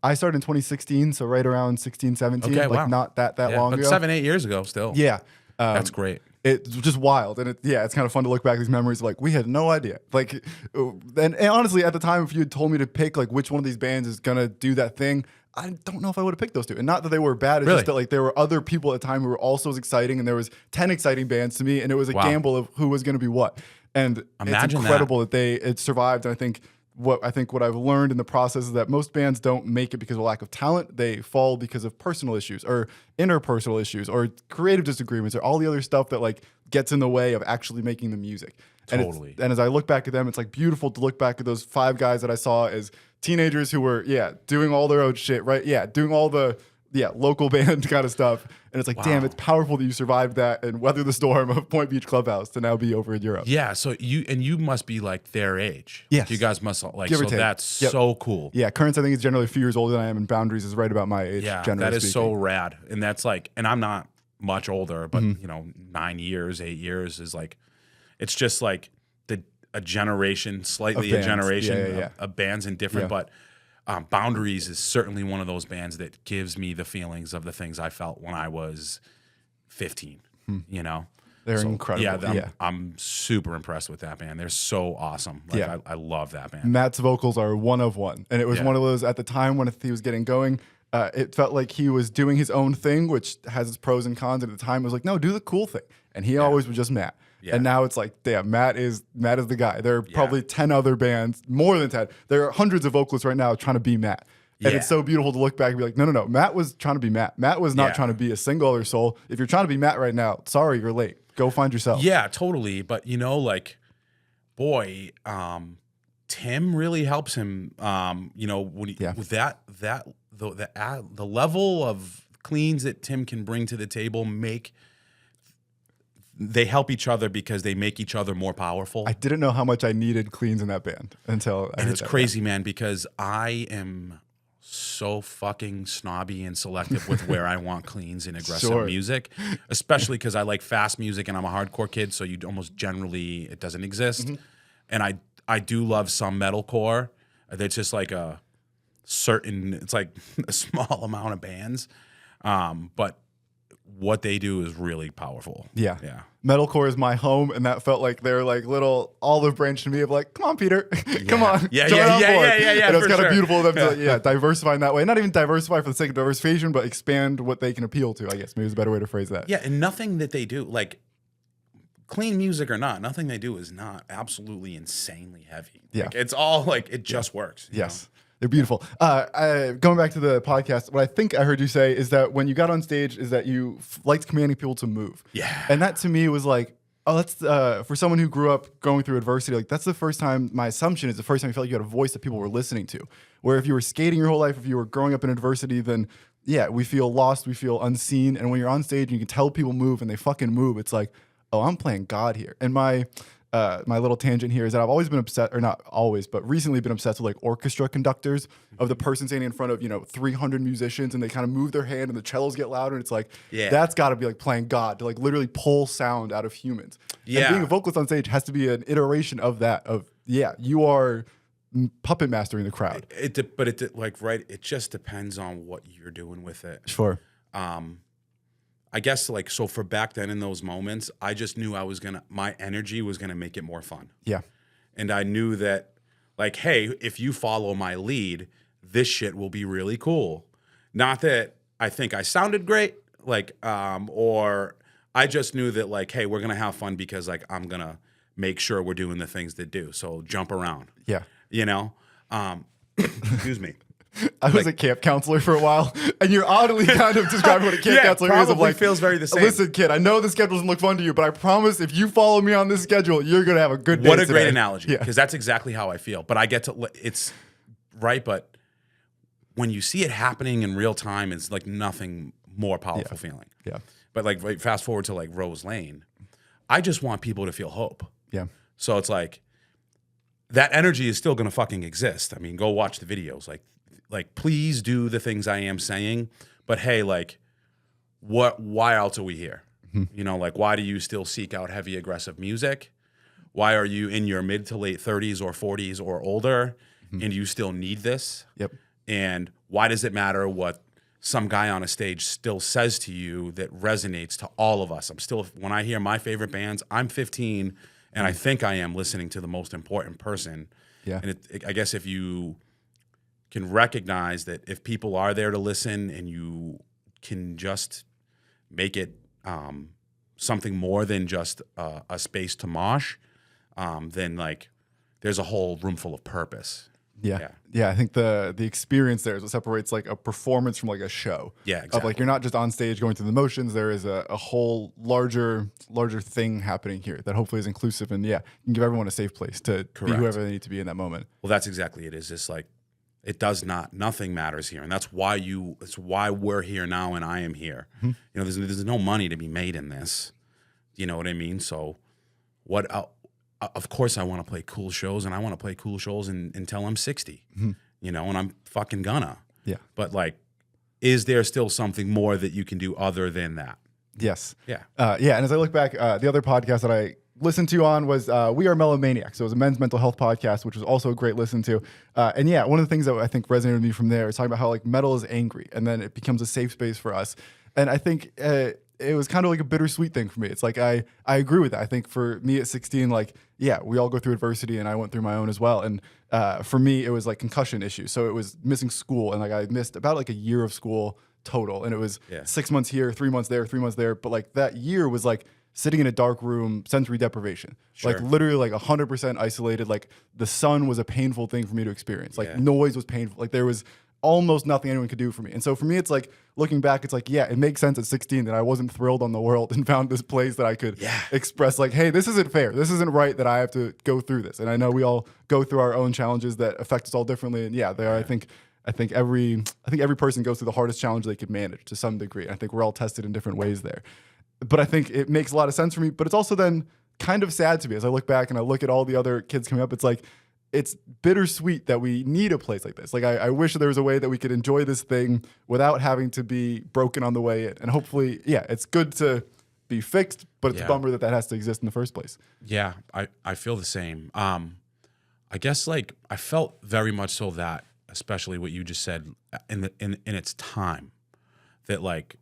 I started in 2016, so right around 16, 17. Okay, like not that long but ago. 7-8 years ago still. Yeah. That's great. It's just wild. And it's kind of fun to look back at these memories of like, we had no idea. Like, and honestly, at the time, if you had told me to pick like which one of these bands is going to do that thing, I don't know if I would have picked those two. And not that they were bad, it's Really? just that like there were other people at the time who were also as exciting, and there was 10 exciting bands to me, and it was a gamble of who was going to be what. And it's incredible that it survived. And I think what I've learned in the process is that most bands don't make it because of lack of talent. They fall because of personal issues or interpersonal issues or creative disagreements or all the other stuff that like gets in the way of actually making the music. Totally. And as I look back at them, it's like beautiful to look back at those 5 guys that I saw as teenagers who were, doing all their own shit, right? Yeah, doing all the local band kind of stuff. And it's like, damn, it's powerful that you survived that and weather the storm of Point Beach Clubhouse to now be over in Europe. Yeah, so you must be like their age. Yes. You guys must like, Give or so take. that's so cool. Yeah, Currents I think is generally a few years older than I am, and Boundaries is right about my age. Yeah, generally that is speaking. so rad. And that's like, and I'm not much older, but 9 years, 8 years is like, it's just like a generation, slightly a generation of bands and different, but Boundaries is certainly one of those bands that gives me the feelings of the things I felt when I was 15, you know? They're incredible. Yeah, I'm super impressed with that band. They're so awesome. Like, I love that band. Matt's vocals are one of one. And it was one of those at the time when he was getting going, it felt like he was doing his own thing, which has its pros and cons. And at the time, it was like, no, do the cool thing. And he always was just Matt. Yeah. And now it's like, damn, Matt is the guy. There are probably 10 other bands, more than 10. There are hundreds of vocalists right now trying to be Matt. And it's so beautiful to look back and be like, no. Matt was trying to be Matt. Matt was not trying to be a single other soul. If you're trying to be Matt right now, sorry, you're late. Go find yourself. Yeah, totally. But you know, like, boy, Tim really helps him. You know, when with the level of cleans that Tim can bring to the table, they help each other because they make each other more powerful. I didn't know how much I needed cleans in that band until I heard it's crazy, man, because I am so fucking snobby and selective with where I want cleans in aggressive music, especially because I like fast music and I'm a hardcore kid, so you almost generally, it doesn't exist. And I do love some metalcore. It's just like it's like a small amount of bands. But what they do is really powerful. Yeah. Metalcore is my home, and that felt like their like little olive branch to me of like, come on, Peter, come on, yeah. And it was kind of beautiful of them to diversify in that way. Not even diversify for the sake of diversification, but expand what they can appeal to. I guess maybe is a better way to phrase that. Yeah, and nothing that they do, like clean music or not, nothing they do is not absolutely insanely heavy. Like, it's all like it just works. Yes. They're beautiful. Going back to the podcast, what I think I heard you say is that when you got on stage is that you liked commanding people to move. Yeah. And that to me was like, oh, that's for someone who grew up going through adversity, like that's the first time, my assumption is the first time you felt like you had a voice that people were listening to. Where if you were skating your whole life, if you were growing up in adversity, then we feel lost, we feel unseen. And when you're on stage and you can tell people move and they fucking move, it's like, oh, I'm playing God here. And my little tangent here is that I've always been obsessed, or not always, but recently been obsessed with like orchestra conductors of the person standing in front of, 300 musicians and they kind of move their hand and the cellos get louder. And it's like, that's got to be like playing God to like literally pull sound out of humans. Yeah. And being a vocalist on stage has to be an iteration of that, you are puppet mastering the crowd. It just depends on what you're doing with it. Sure. I guess like, so for back then in those moments, I just knew my energy was going to make it more fun. Yeah. And I knew that like, hey, if you follow my lead, this shit will be really cool. Not that I think I sounded great, like, or I just knew that like, hey, we're going to have fun because like, I'm going to make sure we're doing the things that do. So jump around. Yeah. Excuse me. I was a camp counselor for a while, and you're oddly kind of describing what a camp counselor is. Of like, feels very the same. Listen, kid, I know the schedule doesn't look fun to you, but I promise if you follow me on this schedule, you're going to have a good day. What a great analogy, because that's exactly how I feel. But I get to, it's right, but when you see it happening in real time, it's like nothing more powerful feeling. Yeah. But like fast forward to like Rose Lane, I just want people to feel hope. Yeah. So it's like, that energy is still going to fucking exist. I mean, go watch the videos. Like, please do the things I am saying, but hey, like, why else are we here? Like, why do you still seek out heavy, aggressive music? Why are you in your mid to late 30s or 40s or older and you still need this? Yep. And why does it matter what some guy on a stage still says to you that resonates to all of us? When I hear my favorite bands, I'm 15 and I think I am listening to the most important person. Yeah. And I guess if you can recognize that if people are there to listen and you can just make it something more than just a space to mosh, then like there's a whole room full of purpose. Yeah. I think the experience there is what separates like a performance from like a show. Yeah, exactly. Of like you're not just on stage going through the motions. There is a whole larger thing happening here that hopefully is inclusive and you can give everyone a safe place to be whoever they need to be in that moment. Well, that's exactly it. It's just like nothing matters here, and that's why we're here now, and I am here. You know, there's no money to be made in this. You know what I mean? So, of course, I want to play cool shows, and I want to play cool shows until I'm 60. You know, and I'm fucking gonna. Yeah. But like, is there still something more that you can do other than that? Yes. Yeah. And as I look back, the other podcast that I listened to on was We Are Melomaniacs. So it was a men's mental health podcast, which was also a great listen to. And yeah, one of the things that I think resonated with me from there is talking about how like metal is angry, and then it becomes a safe space for us. And I think it was kind of like a bittersweet thing for me. It's like I agree with that. I think for me at 16, like we all go through adversity, and I went through my own as well. And for me, it was like concussion issues. So it was missing school, and like I missed about like a year of school total, and it was 6 months here, 3 months there, 3 months there. But like that year was like sitting in a dark room, sensory deprivation, like literally like 100% isolated. Like the sun was a painful thing for me to experience. Like noise was painful. Like there was almost nothing anyone could do for me. And so for me, it's like looking back, it's like, it makes sense at 16 that I wasn't thrilled on the world and found this place that I could express like, hey, this isn't fair. This isn't right that I have to go through this. And I know we all go through our own challenges that affect us all differently. And they are, I think every person goes through the hardest challenge they could manage to some degree. And I think we're all tested in different ways there. But I think it makes a lot of sense for me. But it's also then kind of sad to me as I look back and I look at all the other kids coming up. It's like, it's bittersweet that we need a place like this. Like I wish there was a way that we could enjoy this thing without having to be broken on the way in. And hopefully, it's good to be fixed, but it's a bummer that has to exist in the first place. Yeah, I feel the same. I guess like I felt very much so that, especially what you just said in its time, that like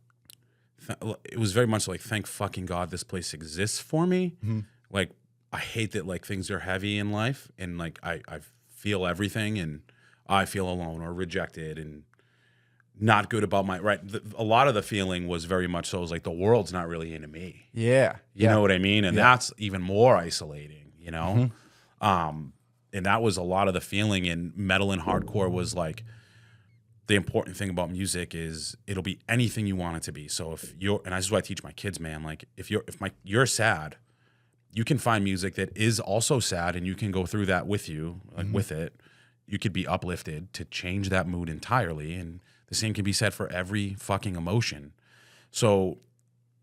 it was very much like, thank fucking God this place exists for me. Like I hate that like things are heavy in life, and like I feel everything, and I feel alone or rejected and not good about my a lot of the feeling was very much so, it was like the world's not really into me. You know what I mean? And that's even more isolating, you know? And that was a lot of the feeling in metal and hardcore was like, the important thing about music is it'll be anything you want it to be. So if you're, and this is what I teach my kids, man, like if you're sad, you can find music that is also sad, and you can go through that with you, like with it. You could be uplifted to change that mood entirely, and the same can be said for every fucking emotion. So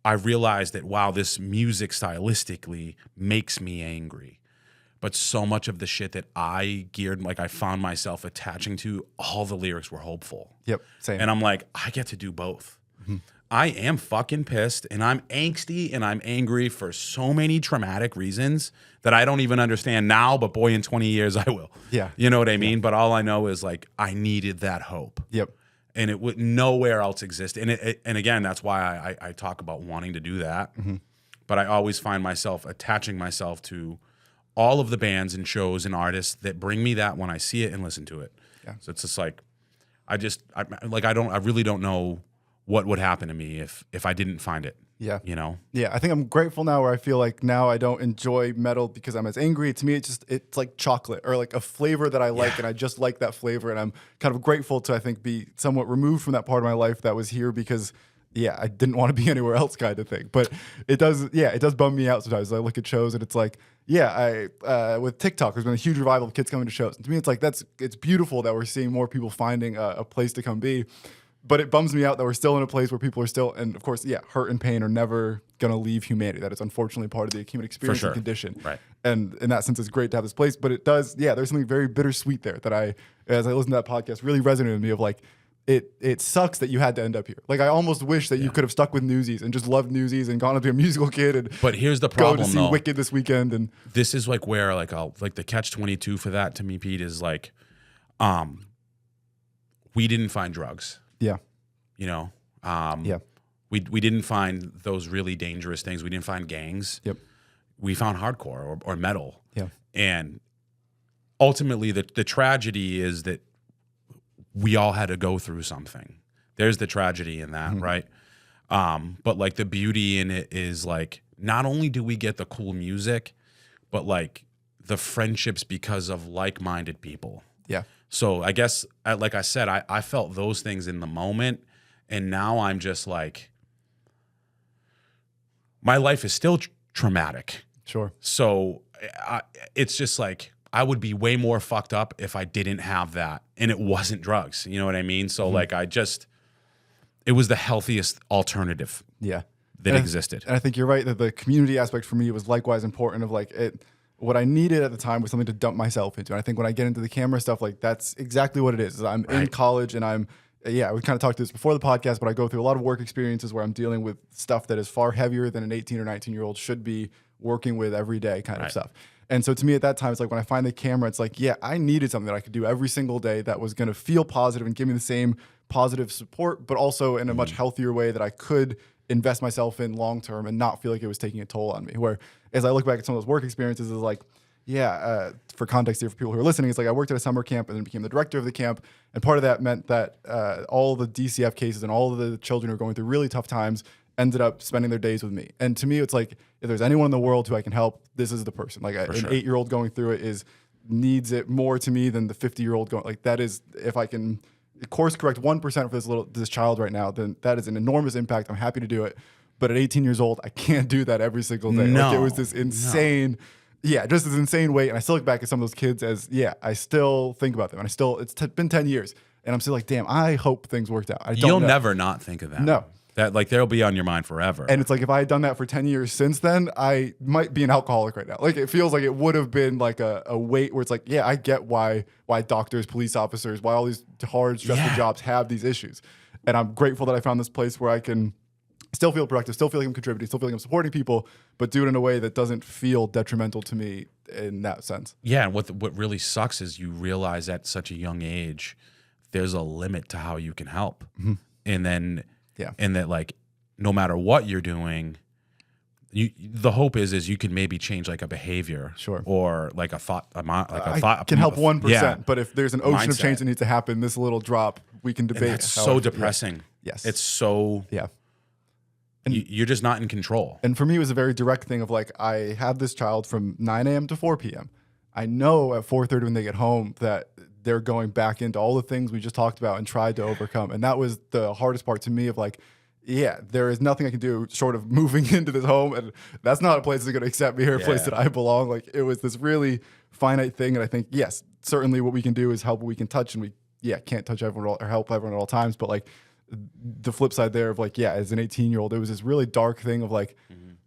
I realized that, wow, this music stylistically makes me angry. But so much of the shit that I geared, like I found myself attaching to, all the lyrics were hopeful. Same. And I'm like, I get to do both. I am fucking pissed, and I'm angsty, and I'm angry for so many traumatic reasons that I don't even understand now, but boy, in 20 years I will. You know what I mean? But all I know is like, I needed that hope. And it would nowhere else exist. And and again, that's why I talk about wanting to do that. But I always find myself attaching myself to all of the bands and shows and artists that bring me that when I see it and listen to it. So it's just like, I really don't know what would happen to me if I didn't find it. You know? I think I'm grateful now where I feel like now I don't enjoy metal because I'm as angry. To me, it's like chocolate or like a flavor that I like, and I just like that flavor. And I'm kind of grateful to, I think, be somewhat removed from that part of my life that was here because I didn't want to be anywhere else kind of thing. But it does bum me out sometimes. I look at shows and it's like, with TikTok, there's been a huge revival of kids coming to shows. And to me, it's like, it's beautiful that we're seeing more people finding a place to come be. But it bums me out that we're still in a place where people are still, and of course, hurt and pain are never going to leave humanity. That is unfortunately part of the human experience and condition. And in that sense, it's great to have this place. But it does, there's something very bittersweet there that as I listened to that podcast, really resonated with me of like, it sucks that you had to end up here. Like I almost wish that you could have stuck with Newsies and just loved Newsies and gone to be a musical kid. But here's the problem, go to see Wicked this weekend. And this is like where like the catch-22 for that to me, Pete, is like, we didn't find drugs. You know, we didn't find those really dangerous things. We didn't find gangs. We found hardcore or metal. And ultimately, the tragedy is that we all had to go through something. There's the tragedy in that, right? But like the beauty in it is like, not only do we get the cool music, but like the friendships because of like-minded people. Yeah. So I guess, like I said, I felt those things in the moment, and now I'm just like, my life is still traumatic. Sure. So it's just like, I would be way more fucked up if I didn't have that and it wasn't drugs. You know what I mean? So like, it was the healthiest alternative. Yeah. That existed. And I think you're right that the community aspect for me was likewise important of like what I needed at the time was something to dump myself into. And I think when I get into the camera stuff, like that's exactly what it is. I'm in college and we kind of talked to this before the podcast, but I go through a lot of work experiences where I'm dealing with stuff that is far heavier than an 18 or 19-year-old should be working with every day kind of stuff. And so to me at that time, it's like when I find the camera, it's like, yeah, I needed something that I could do every single day that was going to feel positive and give me the same positive support, but also in a much healthier way that I could invest myself in long term and not feel like it was taking a toll on me. Where as I look back at some of those work experiences, it's like, for context here for people who are listening, it's like I worked at a summer camp and then became the director of the camp. And part of that meant that all the DCF cases and all of the children who are going through really tough times ended up spending their days with me. And to me, it's like, if there's anyone in the world who I can help, this is the person. Like an 8-year-old going through it needs it more to me than the 50-year-old going. Like that is, if I can course correct 1% for this child right now, then that is an enormous impact. I'm happy to do it. But at 18 years old, I can't do that every single day. No, like it was this insane, just this insane weight. And I still look back at some of those kids as, I still think about them. And it's been 10 years. And I'm still like, damn, I hope things worked out. You'll never not think of that. No. That like they'll be on your mind forever. And it's like if I had done that for 10 years since then, I might be an alcoholic right now. Like it feels like it would have been like a weight where it's like, I get why doctors, police officers, why all these hard, stressful jobs have these issues. And I'm grateful that I found this place where I can still feel productive, still feel like I'm contributing, still feel like I'm supporting people, but do it in a way that doesn't feel detrimental to me in that sense. Yeah, and what really sucks is you realize at such a young age, there's a limit to how you can help. And then and that like no matter what you're doing, the hope is you can maybe change like a behavior, or like a thought, I can help 1%, but if there's an ocean of change that needs to happen, this little drop we can debate. And that's so depressing. Yes, it's so and you're just not in control. And for me, it was a very direct thing of like, I have this child from 9 a.m. to 4 p.m. I know at 4:30 when they get home that they're going back into all the things we just talked about and tried to overcome. And that was the hardest part to me of like, there is nothing I can do short of moving into this home. And that's not a place that's going to accept me or a place that I belong. Like it was this really finite thing. And I think, yes, certainly what we can do is help what we can touch. And we, can't touch everyone or help everyone at all times. But like the flip side there of like, as an 18-year-old, it was this really dark thing of like,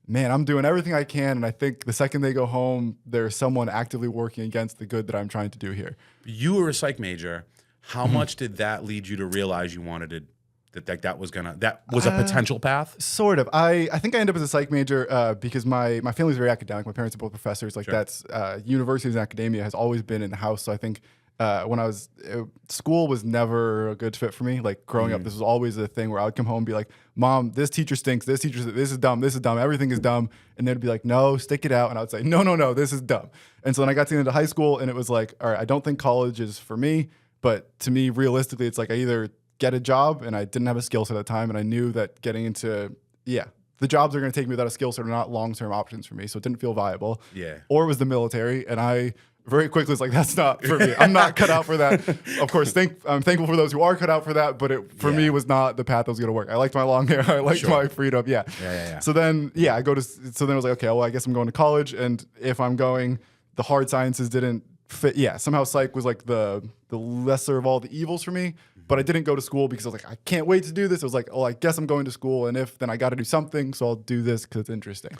man, I'm doing everything I can. And I think the second they go home, there's someone actively working against the good that I'm trying to do here. You were a psych major. How much did that lead you to realize you wanted to, that was a potential path? Sort of. I think I ended up as a psych major because my family's very academic. My parents are both professors. Like that's universities and academia has always been in the house. So I think when I was school was never a good fit for me. Like growing up, this was always a thing where I would come home and be like, Mom, this teacher stinks. This is dumb. This is dumb. Everything is dumb. And they'd be like, no, stick it out. And I would say, no, this is dumb. And so then I got to the end of high school and it was like, all right, I don't think college is for me. But to me, realistically, it's like I either get a job, and I didn't have a skill set at the time, and I knew that getting into, the jobs that are going to take me without a skill set are not long-term options for me, so it didn't feel viable. Or it was the military, and I very quickly was like, that's not for me. I'm not cut out for that. Of course, I'm thankful for those who are cut out for that, but it for me was not the path that was going to work. I liked my long hair. I liked my freedom. So then, so then I was like, okay, well, I guess I'm going to college, and if I'm going, the hard sciences didn't fit. Somehow psych was like the lesser of all the evils for me. But I didn't go to school because I was like, I can't wait to do this. It was like, oh, I guess I'm going to school. And if, then I got to do something. So I'll do this because it's interesting.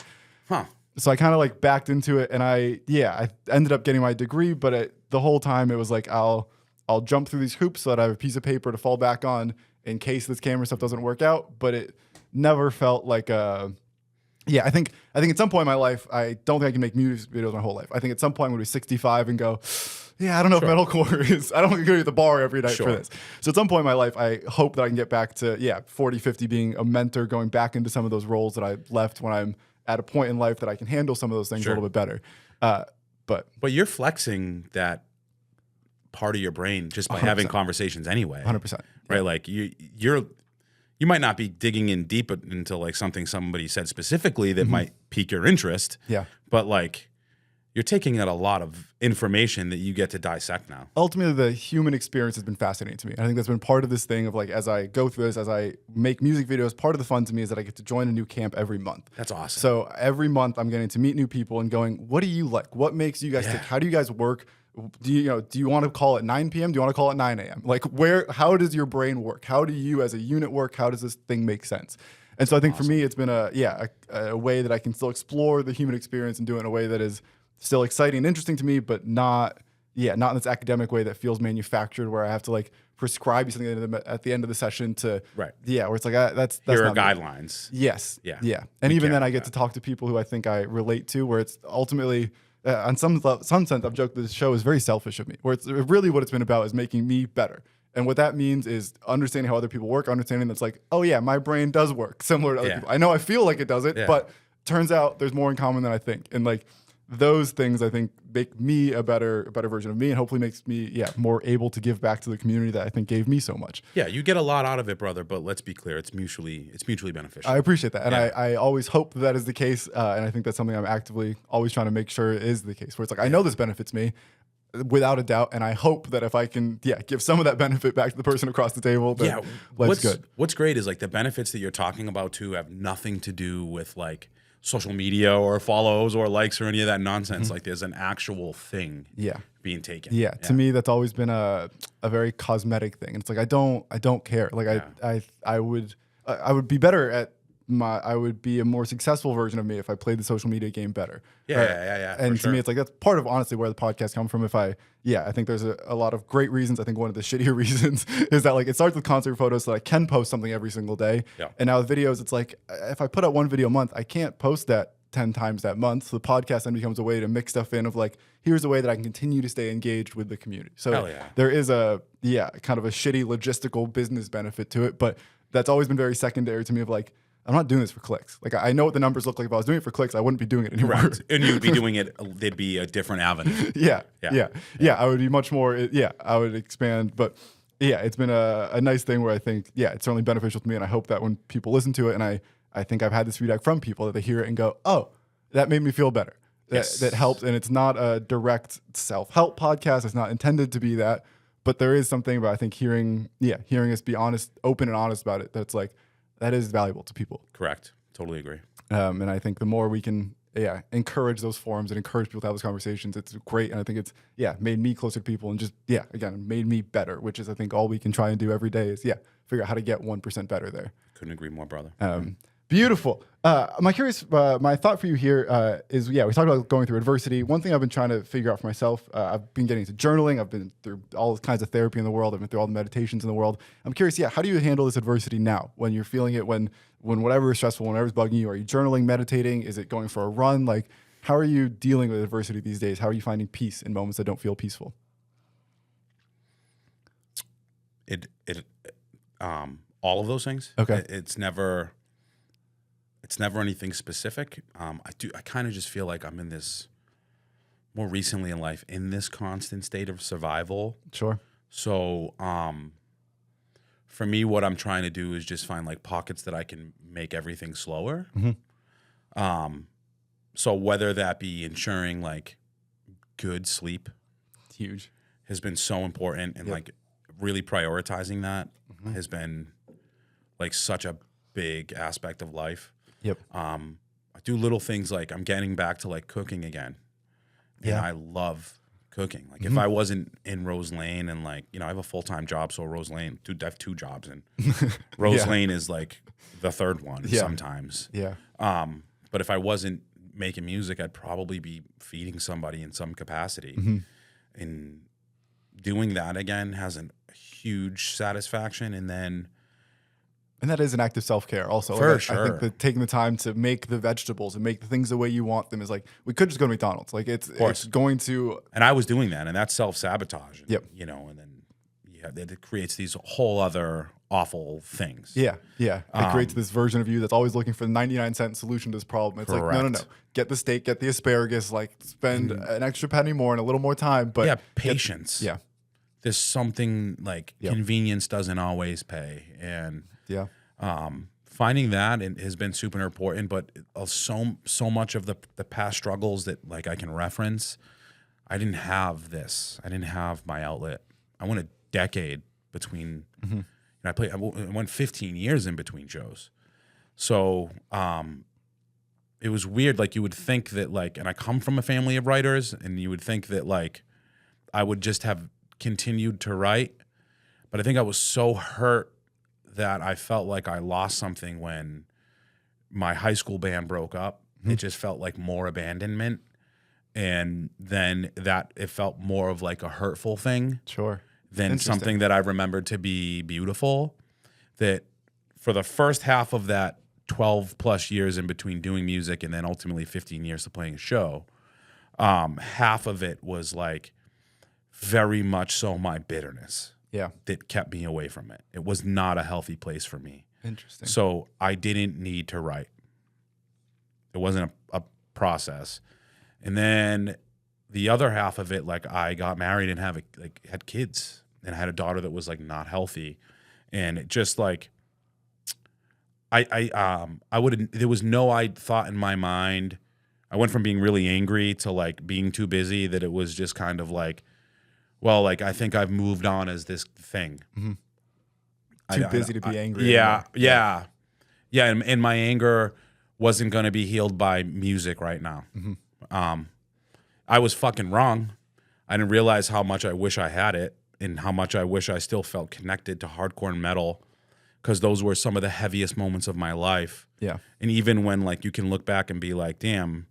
So I kind of like backed into it. And I ended up getting my degree. But the whole time it was like, I'll jump through these hoops so that I have a piece of paper to fall back on in case this camera stuff doesn't work out. But it never felt like I think at some point in my life, I don't think I can make music videos my whole life. I think at some point I'm going to be 65 and go, I don't know if metalcore is, I don't think I'm going to the bar every night for this. So at some point in my life, I hope that I can get back to, 40, 50, being a mentor, going back into some of those roles that I left when I'm at a point in life that I can handle some of those things a little bit better. But you're flexing that part of your brain just by having conversations anyway. 100%. Right? Like you might not be digging in deep into like something somebody said specifically that might pique your interest. Yeah. But like you're taking in a lot of information that you get to dissect now. Ultimately, the human experience has been fascinating to me. I think that's been part of this thing of like, as I go through this, as I make music videos, part of the fun to me is that I get to join a new camp every month. That's awesome. So every month I'm getting to meet new people and going, what do you like? What makes you guys tick? How do you guys work? Do you want to call it 9 p.m.? Do you want to call it 9 a.m.? Like how does your brain work? How do you as a unit work? How does this thing make sense? And so I think for me, it's been a way that I can still explore the human experience and do it in a way that is still exciting and interesting to me, but not in this academic way that feels manufactured, where I have to like prescribe you something at the end of the session to, where it's like, that's here are not guidelines. Me. Yes. Yeah. And even then I get to talk to people who I think I relate to, where it's ultimately, on some sense, I've joked that this show is very selfish of me, where it's really what it's been about is making me better. And what that means is understanding how other people work, understanding that's like, oh yeah, my brain does work similar to other people. I know I feel like it doesn't, but turns out there's more in common than I think. And like those things I think make me a better version of me, and hopefully makes me more able to give back to the community that I think gave me so much. Yeah, you get a lot out of it, brother, but let's be clear, it's mutually beneficial. I appreciate that. And I always hope that is the case. And I think that's something I'm actively always trying to make sure is the case, where it's like, I know this benefits me without a doubt. And I hope that if I can, give some of that benefit back to the person across the table, then life's good. What's great is like the benefits that you're talking about too have nothing to do with like social media or follows or likes or any of that nonsense. Like there's an actual thing being taken. To me, that's always been a very cosmetic thing. And it's like, I don't care. Like I would be better at I would be a more successful version of me if I played the social media game better. And to me, it's like, that's part of honestly where the podcast come from. If I think there's a lot of great reasons. I think one of the shittier reasons is that like it starts with concert photos so that I can post something every single day. And now with videos, it's like, if I put out one video a month, I can't post that 10 times that month. So the podcast then becomes a way to mix stuff in of like, here's a way that I can continue to stay engaged with the community. So there is a kind of a shitty logistical business benefit to it, but that's always been very secondary to me of like, I'm not doing this for clicks. Like I know what the numbers look like. If I was doing it for clicks, I wouldn't be doing it anymore. Right. And you'd be doing it, there'd be a different avenue. I would be much more, I would expand. But it's been a nice thing where I think, it's certainly beneficial to me. And I hope that when people listen to it, and I think I've had this feedback from people that they hear it and go, oh, that made me feel better. That helped. And it's not a direct self-help podcast. It's not intended to be that. But there is something about, I think, hearing us be honest, open and honest about it. That's like, that is valuable to people. Correct. Totally agree. And I think the more we can, encourage those forums and encourage people to have those conversations, it's great. And I think it's, made me closer to people and just, again, made me better, which is, I think, all we can try and do every day is, figure out how to get 1% better there. Couldn't agree more, brother. Beautiful. My thought for you here is, we talked about going through adversity. One thing I've been trying to figure out for myself, I've been getting into journaling. I've been through all kinds of therapy in the world. I've been through all the meditations in the world. I'm curious, how do you handle this adversity now when you're feeling it, when whatever is stressful, whatever's bugging you? Are you journaling, meditating? Is it going for a run? Like, how are you dealing with adversity these days? How are you finding peace in moments that don't feel peaceful? All of those things. Okay. It's never anything specific. I kind of just feel like I'm in this, more recently in life, in this constant state of survival. Sure. So for me, what I'm trying to do is just find like pockets that I can make everything slower. So whether that be ensuring like good sleep, huge, has been so important, and like really prioritizing that has been like such a big aspect of life. I do little things like I'm getting back to like cooking again. And I love cooking. Like if I wasn't in Rose Lane and like, I have a full-time job. So Rose Lane, I have 2 jobs, and Rose Lane is like the third one sometimes. But if I wasn't making music, I'd probably be feeding somebody in some capacity. And doing that again has a huge satisfaction. And that is an act of self-care also. For sure. I think that taking the time to make the vegetables and make the things the way you want them is like, we could just go to McDonald's. Like it's going to. And I was doing that, and that's self-sabotage. And, and then it creates these whole other awful things. It creates this version of you that's always looking for the 99-cent solution to this problem. It's like, no. Get the steak, get the asparagus, like spend an extra penny more and a little more time. But patience. there's something like Yep. convenience doesn't always pay. And Yeah. finding that has been super important, but so much of the past struggles that like I can reference, I didn't have this. I didn't have my outlet. I went a decade between, Mm-hmm. I went 15 years in between shows. So it was weird. Like you would think that like, and I come from a family of writers, and you would think that like I would just have continued to write. But I think I was so hurt that I felt like I lost something when my high school band broke up. Mm-hmm. It just felt like more abandonment. And then that it felt more of like a hurtful thing Sure. than Interesting. something that I remembered to be beautiful. That for the first half of that 12 plus years in between doing music and then ultimately 15 years of playing a show, half of it was like very much so my bitterness Yeah. that kept me away from it. It was not a healthy place for me. Interesting. So I didn't need to write. It wasn't a process. And then the other half of it, like I got married and had kids, and I had a daughter that was like not healthy. And it just like, there was no thought in my mind. I went from being really angry to like being too busy, that it was just kind of like, well, like I think I've moved on as this thing. Mm-hmm. Too busy to be angry. Yeah, anymore. yeah. And my anger wasn't going to be healed by music right now. Mm-hmm. I was fucking wrong. I didn't realize how much I wish I had it, and how much I wish I still felt connected to hardcore and metal, because those were some of the heaviest moments of my life. Yeah. And even when like you can look back and be like, damn,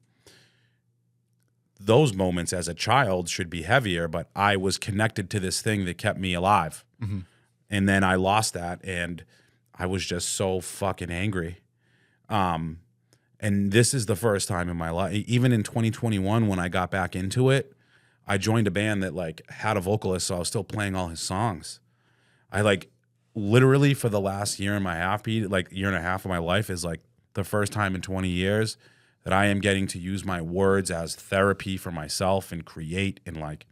those moments as a child should be heavier, but I was connected to this thing that kept me alive. Mm-hmm. And then I lost that, and I was just so fucking angry. And this is the first time in my life, even in 2021, when I got back into it, I joined a band that like had a vocalist, so I was still playing all his songs. I like literally for the last year and a half of my life is like the first time in 20 years that I am getting to use my words as therapy for myself and create, and like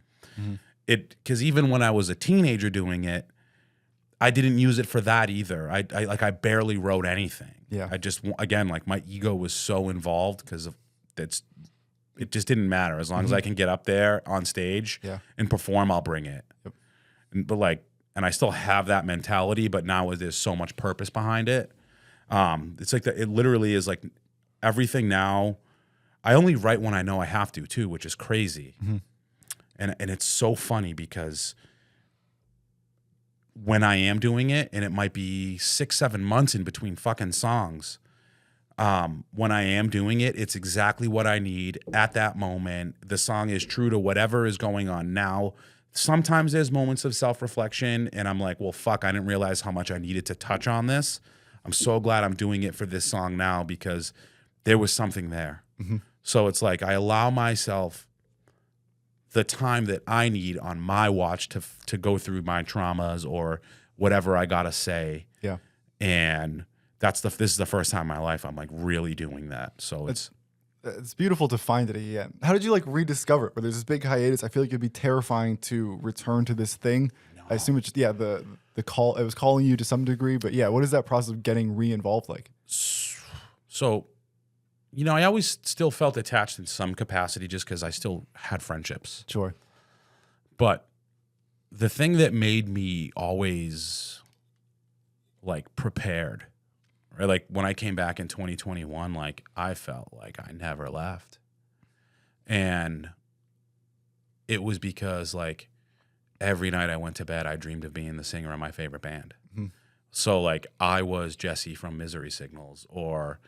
it, because even when I was a teenager doing it, I didn't use it for that either. I barely wrote anything. Yeah. I just, again, like my ego was so involved because of it just didn't matter. As long as I can get up there on stage and perform, I'll bring it. Yep. And I still have that mentality, but now there's so much purpose behind it. It's like it literally is like everything now. I only write when I know I have to too, which is crazy. Mm-hmm. And it's so funny because when I am doing it, and it might be 6-7 months in between fucking songs, when I am doing it, it's exactly what I need at that moment. The song is true to whatever is going on now. Sometimes there's moments of self-reflection, and I'm like, well, fuck, I didn't realize how much I needed to touch on this. I'm so glad I'm doing it for this song now, because there was something there. Mm-hmm. So it's like I allow myself the time that I need on my watch to go through my traumas or whatever I gotta say. Yeah. And this is the first time in my life I'm like really doing that. So it's beautiful to find it again. How did you like rediscover it? Where there's this big hiatus, I feel like it'd be terrifying to return to this thing. No. I assume it's just, the call, it was calling you to some degree, but yeah, what is that process of getting re-involved like? So, I always still felt attached in some capacity just because I still had friendships. Sure. But the thing that made me always like prepared, or like when I came back in 2021, like I felt like I never left. And it was because like every night I went to bed, I dreamed of being the singer of my favorite band. Mm-hmm. So like I was Jesse from Misery Signals, or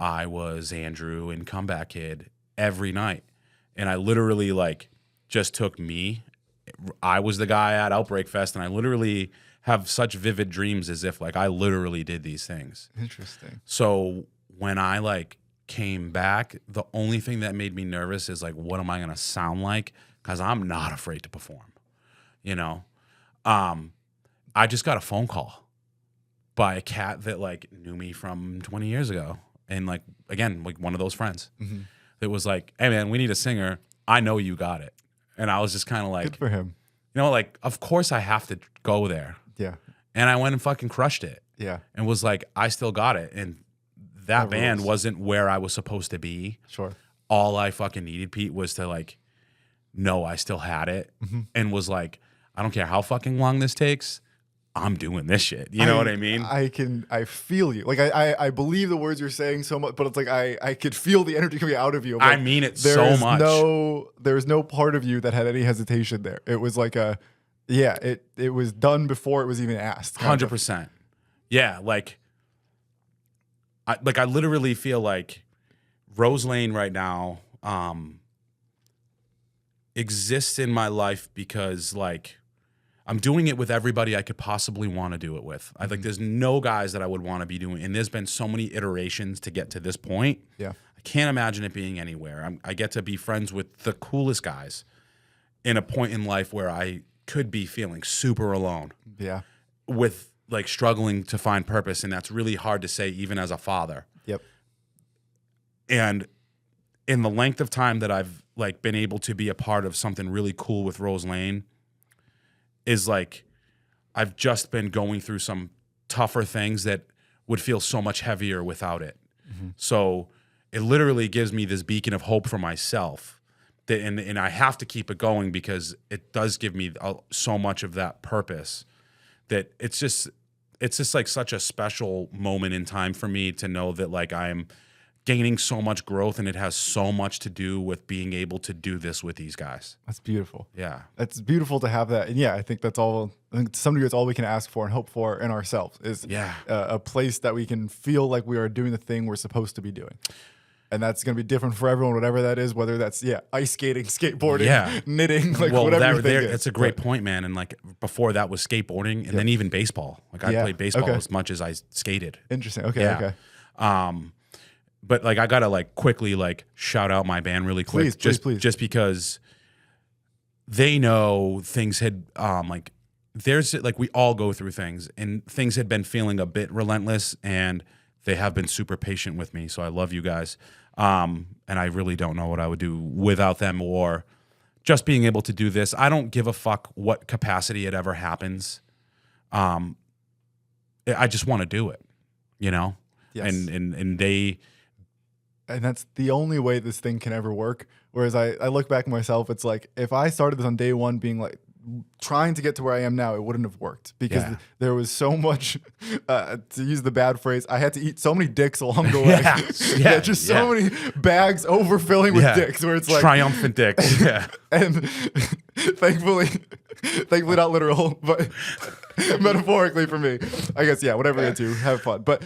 I was Andrew in Comeback Kid every night. And I literally like just took me. I was the guy at Outbreak Fest, and I literally have such vivid dreams as if like I literally did these things. Interesting. So when I like came back, the only thing that made me nervous is like, what am I going to sound like? Because I'm not afraid to perform, I just got a phone call by a cat that like knew me from 20 years ago. And like, again, like one of those friends that was like, hey man, we need a singer. I know you got it. And I was just kind of like, good for him. know, like, of course I have to go there. Yeah. And I went and fucking crushed it. Yeah. And was like, I still got it. And that band rules. wasn't where I was supposed to be. Sure. All I fucking needed, Pete, was to like know I still had it, and was like, I don't care how fucking long this takes, I'm doing this shit. You know what I mean? I feel you. Like I believe the words you're saying so much, but it's like I could feel the energy coming out of you. I mean it so much. There's no part of you that had any hesitation there. It was like it was done before it was even asked. 100%. Yeah, like I literally feel like Rose Lane right now exists in my life because like I'm doing it with everybody I could possibly want to do it with. I think there's no guys that I would want to be doing, and there's been so many iterations to get to this point. Yeah, I can't imagine it being anywhere. I get to be friends with the coolest guys in a point in life where I could be feeling super alone. Yeah, with like struggling to find purpose, and that's really hard to say even as a father. Yep. And in the length of time that I've like been able to be a part of something really cool with Rose Lane is like I've just been going through some tougher things that would feel so much heavier without it. So it literally gives me this beacon of hope for myself that, and I have to keep it going because it does give me so much of that purpose that it's just like such a special moment in time for me to know that like I'm gaining so much growth, and it has so much to do with being able to do this with these guys. That's beautiful. Yeah. That's beautiful to have that. And yeah, I think that's all, I think to some degree, it's all we can ask for and hope for in ourselves is a place that we can feel like we are doing the thing we're supposed to be doing. And that's going to be different for everyone, whatever that is, whether that's, ice skating, skateboarding, knitting, like whatever That's a great point, man. And like before that was skateboarding, and then even baseball. Like I played baseball as much as I skated. Interesting. Okay. But like I got to like quickly like shout out my band really quick. Please. Just because they know things had like there's like we all go through things, and things had been feeling a bit relentless, and they have been super patient with me. So I love you guys. And I really don't know what I would do without them, or just being able to do this. I don't give a fuck what capacity it ever happens. I just want to do it, you know? Yes. And that's the only way this thing can ever work. Whereas I look back at myself, it's like if I started this on day one being like trying to get to where I am now, it wouldn't have worked because there was so much, to use the bad phrase, I had to eat so many dicks along the way. Just so many bags overfilling with dicks where it's like triumphant dicks. And thankfully not literal, but metaphorically for me, I guess, whatever you're into, have fun. But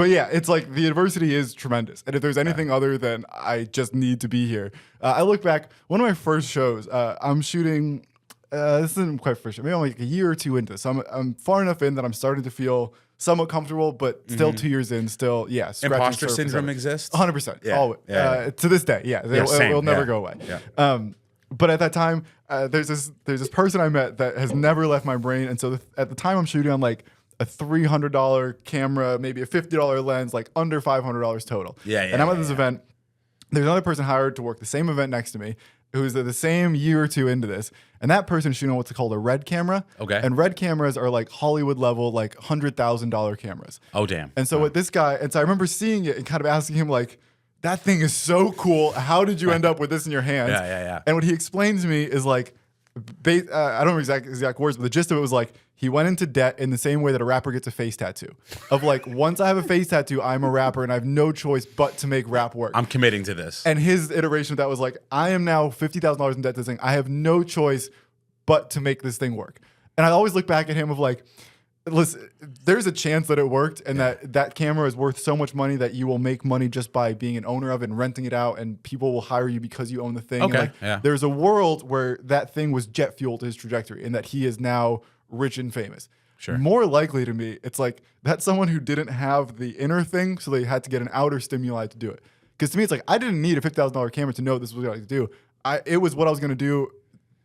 yeah, it's like the adversity is tremendous. And if there's anything other than I just need to be here, I look back, one of my first shows, I'm shooting, this isn't quite first show, maybe I'm like a year or two into this. So I'm far enough in that I'm starting to feel somewhat comfortable, but still 2 years in, still, imposter syndrome exists? 100%. Always. To this day, it'll never go away. But at that time, there's this person I met that has never left my brain. And so at the time I'm shooting on like a $300 camera, maybe a $50 lens, like under $500 total. And I'm at this event. There's another person hired to work the same event next to me who's the same year or two into this. And that person is shooting on what's called a red camera. Okay. And red cameras are like Hollywood level, like $100,000 cameras. Oh, damn. And so with this guy, and so I remember seeing it and kind of asking him like, that thing is so cool. How did you end up with this in your hands? And what he explained to me is like, I don't know exact words, but the gist of it was like, he went into debt in the same way that a rapper gets a face tattoo. Of like, once I have a face tattoo, I'm a rapper and I have no choice but to make rap work. I'm committing to this. And his iteration of that was like, I am now $50,000 in debt to this thing. I have no choice but to make this thing work. And I always look back at him of like, listen, there's a chance that it worked and that camera is worth so much money that you will make money just by being an owner of it and renting it out, and people will hire you because you own the thing. Okay. There's a world where that thing was jet fuel to his trajectory and that he is now rich and famous. Sure. More likely to me, it's like that's someone who didn't have the inner thing, so they had to get an outer stimuli to do it. Because to me, it's like I didn't need a $50,000 camera to know this was what I like to do. It was what I was going to do,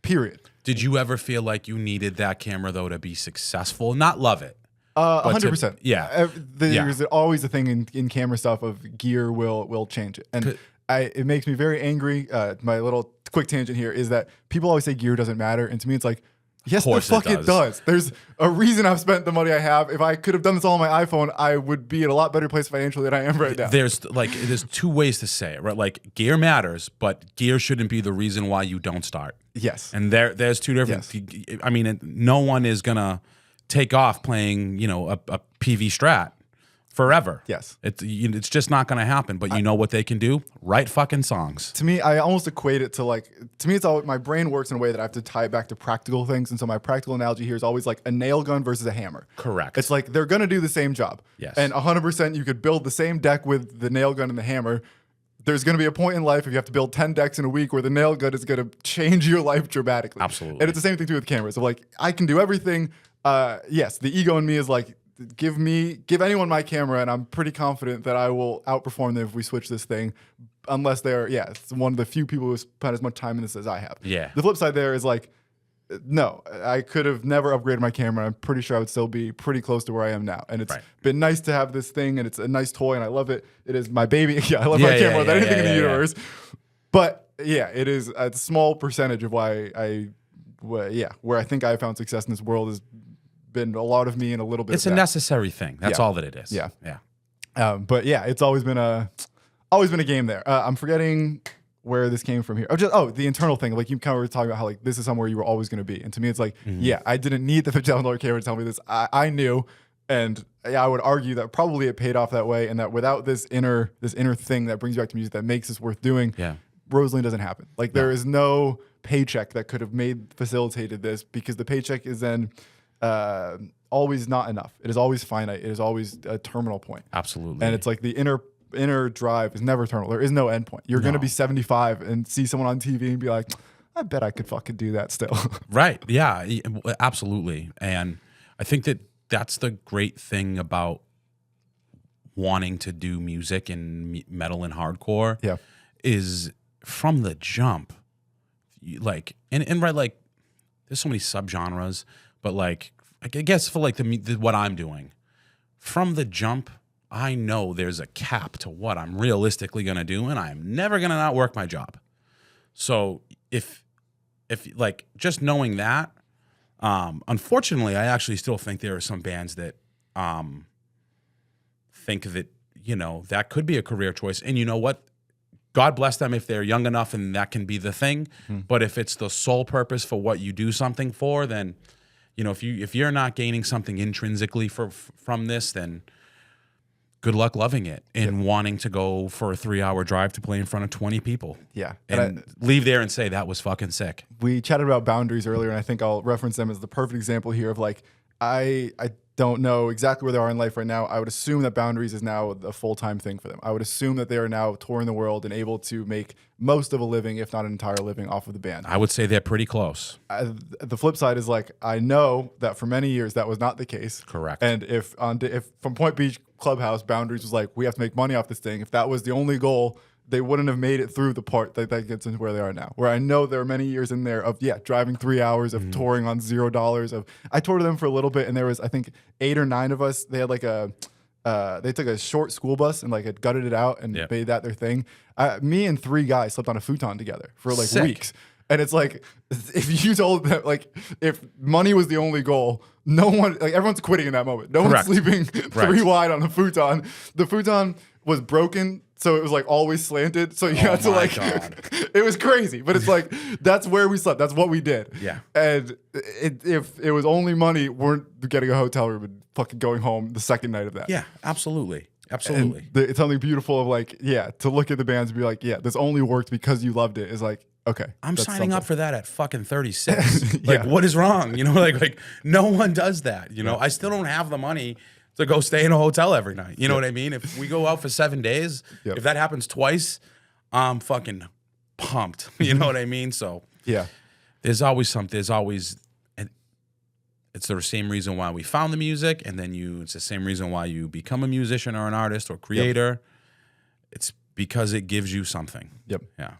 period. Did you ever feel like you needed that camera, though, to be successful? Not love it. 100%. Yeah. There's always a thing in camera stuff of gear will change it. And it makes me very angry. My little quick tangent here is that people always say gear doesn't matter, and to me, it's like, yes, the fuck it does. There's a reason I've spent the money I have. If I could have done this all on my iPhone, I would be in a lot better place financially than I am right now. There's two ways to say it, right? Like gear matters, but gear shouldn't be the reason why you don't start. Yes. And there's two different. Yes. I mean, no one is gonna take off playing, a PV Strat forever. Yes. It's just not going to happen. But you know what they can do? Write fucking songs. To me, I almost equate it to it's all, my brain works in a way that I have to tie it back to practical things. And so my practical analogy here is always like a nail gun versus a hammer. Correct. It's like they're going to do the same job. Yes. And 100% you could build the same deck with the nail gun and the hammer. There's going to be a point in life if you have to build 10 decks in a week where the nail gun is going to change your life dramatically. Absolutely. And it's the same thing too with cameras. So like, I can do everything. Yes, the ego in me is like, give anyone my camera and I'm pretty confident that I will outperform them if we switch this thing, unless it's one of the few people who spent as much time in this as I have. Yeah. The flip side there is like, no, I could have never upgraded my camera. I'm pretty sure I would still be pretty close to where I am now. And it's been nice to have this thing, and it's a nice toy, and I love it. It is my baby. Yeah, I love my camera more than anything in the universe. But yeah, it is a small percentage of why where I think I found success in this world has been a lot of me and a little bit it's of a that. necessary thing. That's all that it is. Yeah. Yeah. But yeah, it's always been a game there. I'm forgetting where this came from here. The internal thing. Like you kind of were talking about how like this is somewhere you were always going to be. And to me, it's like, I didn't need the $50,000 camera to tell me this. I knew, and I would argue that probably it paid off that way, and that without this inner thing that brings you back to music that makes this worth doing, Rosaline doesn't happen. Like there is no paycheck that could have facilitated this, because the paycheck is then always not enough. It is always finite. It is always a terminal point. Absolutely. And it's like the inner drive is never terminal. There is no end point. You're going to be 75 and see someone on TV and be like, I bet I could fucking do that still. Right. Yeah, absolutely. And I think that's the great thing about wanting to do music and metal and hardcore. Yeah. Is from the jump, like, and right, like, there's so many subgenres, but like, I guess for like what I'm doing, from the jump, I know there's a cap to what I'm realistically gonna do, and I'm never gonna not work my job. So if like just knowing that, unfortunately, I actually still think there are some bands that think that that could be a career choice, and you know what? God bless them if they're young enough and that can be the thing. But if it's the sole purpose for what you do something for, then if you're not gaining something intrinsically from this, then good luck loving it and wanting to go for a 3-hour drive to play in front of 20 people. Yeah. And leave there and say that was fucking sick. We chatted about boundaries earlier, and I think I'll reference them as the perfect example here of like, I don't know exactly where they are in life right now. I would assume that boundaries is now a full-time thing for them. I would assume that they are now touring the world and able to make most of a living, if not an entire living, off of the band. I would say they're pretty close. The flip side is like, I know that for many years that was not the case. Correct. And if from Point Beach Clubhouse, boundaries was like, we have to make money off this thing. If that was the only goal, they wouldn't have made it through the part that gets into where they are now. Where I know there are many years in there of driving 3 hours of touring on $0 I toured with them for a little bit, and there was I think 8 or 9 of us. They had like they took a short school bus and like had gutted it out and made that their thing. Me and 3 guys slept on a futon together for like weeks. And it's like, if you told them, like, if money was the only goal, no one, like, everyone's quitting in that moment. No one's sleeping 3 wide on a futon. The futon was broken, so it was like always slanted. So you had to like, it was crazy. But it's like, that's where we slept. That's what we did. Yeah. And if it was only money, we're getting a hotel room and fucking going home the second night of that. Yeah, absolutely. Absolutely. And it's something beautiful of like, to look at the bands and be like, this only worked because you loved it is like, okay. I'm signing up for that at fucking 36. Like, what is wrong? Like no one does that. I still don't have the money to go stay in a hotel every night. You know what I mean? If we go out for 7 days, if that happens twice, I'm fucking pumped. You know what I mean? So there's always something. It's the same reason why we found the music, and then it's the same reason why you become a musician or an artist or creator. It's because it gives you something. Yep. Yeah.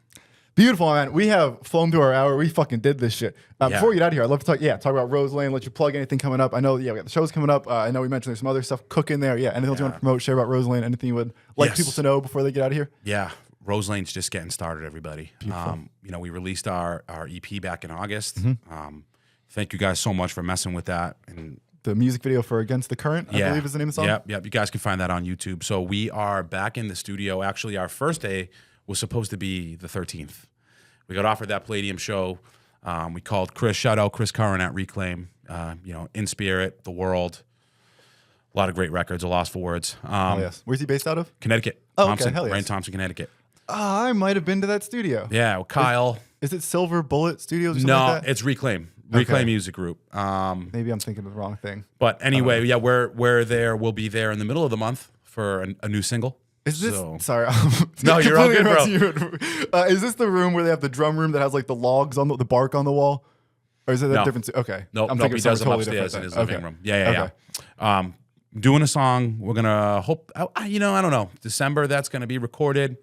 Beautiful, man. We have flown through our hour. We fucking did this shit. Before we get out of here, I'd love to talk about Rosaline, let you plug anything coming up. I know, we got the shows coming up. I know we mentioned there's some other stuff cooking there. Anything else you want to promote, share about Rosaline, anything you would like people to know before they get out of here? Yeah. Rose Lane's just getting started, everybody. You know, we released our EP back in August. Thank you guys so much for messing with that. And the music video for Against the Current, I believe is the name of the song. Yep. You guys can find that on YouTube. So we are back in the studio. Actually, our first day was supposed to be the 13th. We got offered that Palladium Show. We called Chris. Shout out Chris Curran at Reclaim. You know, In Spirit, The World. A lot of great records. A Lost for Words. Oh, yes. Where's he based out of? Connecticut. Oh, Thompson. okay. Hell yes. Ryan Thompson, Connecticut. I might have been to that studio. Yeah, well, Kyle. Is it Silver Bullet Studios or something No, like that? it's Reclaim. Reclaim Music Group. Maybe I'm thinking of the wrong thing. But anyway, yeah, we're there. We'll be there in the middle of the month for a new single. Is this So- sorry? No, you're all good, bro. Is this the room where they have the drum room that has like the logs on the bark on the wall, or is it a No. different? Okay, No, I'm he thinking of does them something totally upstairs in different his then. living room. Yeah. Doing a song. We're gonna hope. You know, I don't know. December. That's gonna be recorded.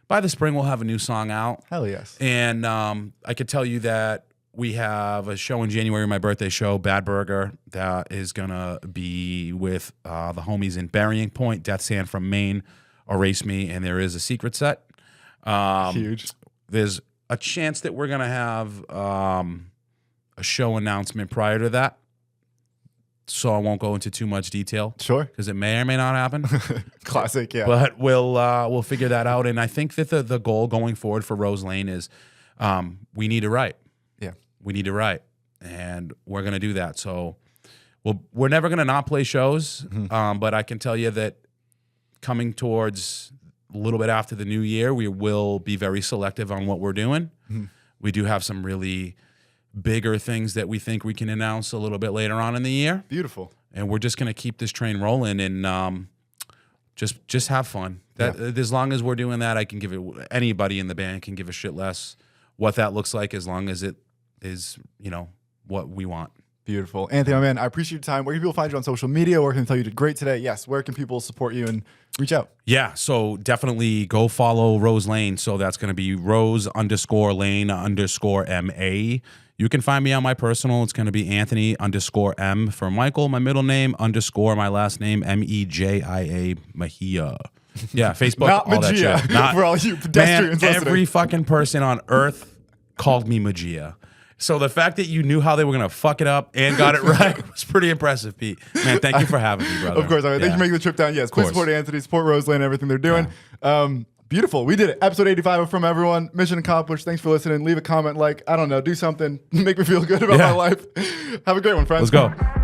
By the spring, we'll have a new song out. Hell yes. And I could tell you that we have a show in January, my birthday show, Bad Burger, that is gonna be with the homies in Burying Point, Death Sand from Maine, Erase Me, and there is a secret set. Huge. There's a chance that we're gonna have a show announcement prior to that. So I won't go into too much detail. Sure. Because it may or may not happen. Classic, yeah. But we'll figure that out. And I think that the goal going forward for Rose Lane is we need to write. Yeah. We need to write. And we're going to do that. So we're never going to not play shows. But I can tell you that coming towards a little bit after the new year, we will be very selective on what we're doing. We do have some really bigger things that we think we can announce a little bit later on in the year. Beautiful. And we're just going to keep this train rolling and just have fun. As long as we're doing that, I can give it, anybody in the band can give a shit less what that looks like, as long as it is, you know, what we want. Beautiful. Anthony, my man, I appreciate your time. Where can people find you on social media? Where can they tell you did great today? Yes. Where can people support you and reach out? Yeah. So definitely go follow Rose Lane. So that's going to be Rose_Lane_MA. You can find me on my personal. It's going to be Anthony_M for Michael. My middle name _ my last name Mejia. Mejia. Yeah, Facebook. Not all Mejia. That shit. Not, for all you pedestrians man, listening. every fucking person on earth called me Mejia. So the fact that you knew how they were going to fuck it up and got it right was pretty impressive, Pete. Man, thank you for having me, brother. Of course. I mean, thank you for making the trip down. Yes, please support Anthony, support Roseland and everything they're doing. Beautiful. We did it. Episode 85 from everyone. Mission accomplished. Thanks for listening. Leave a comment, like, I don't know, do something. Make me feel good about my life. Have a great one, friends. Let's go.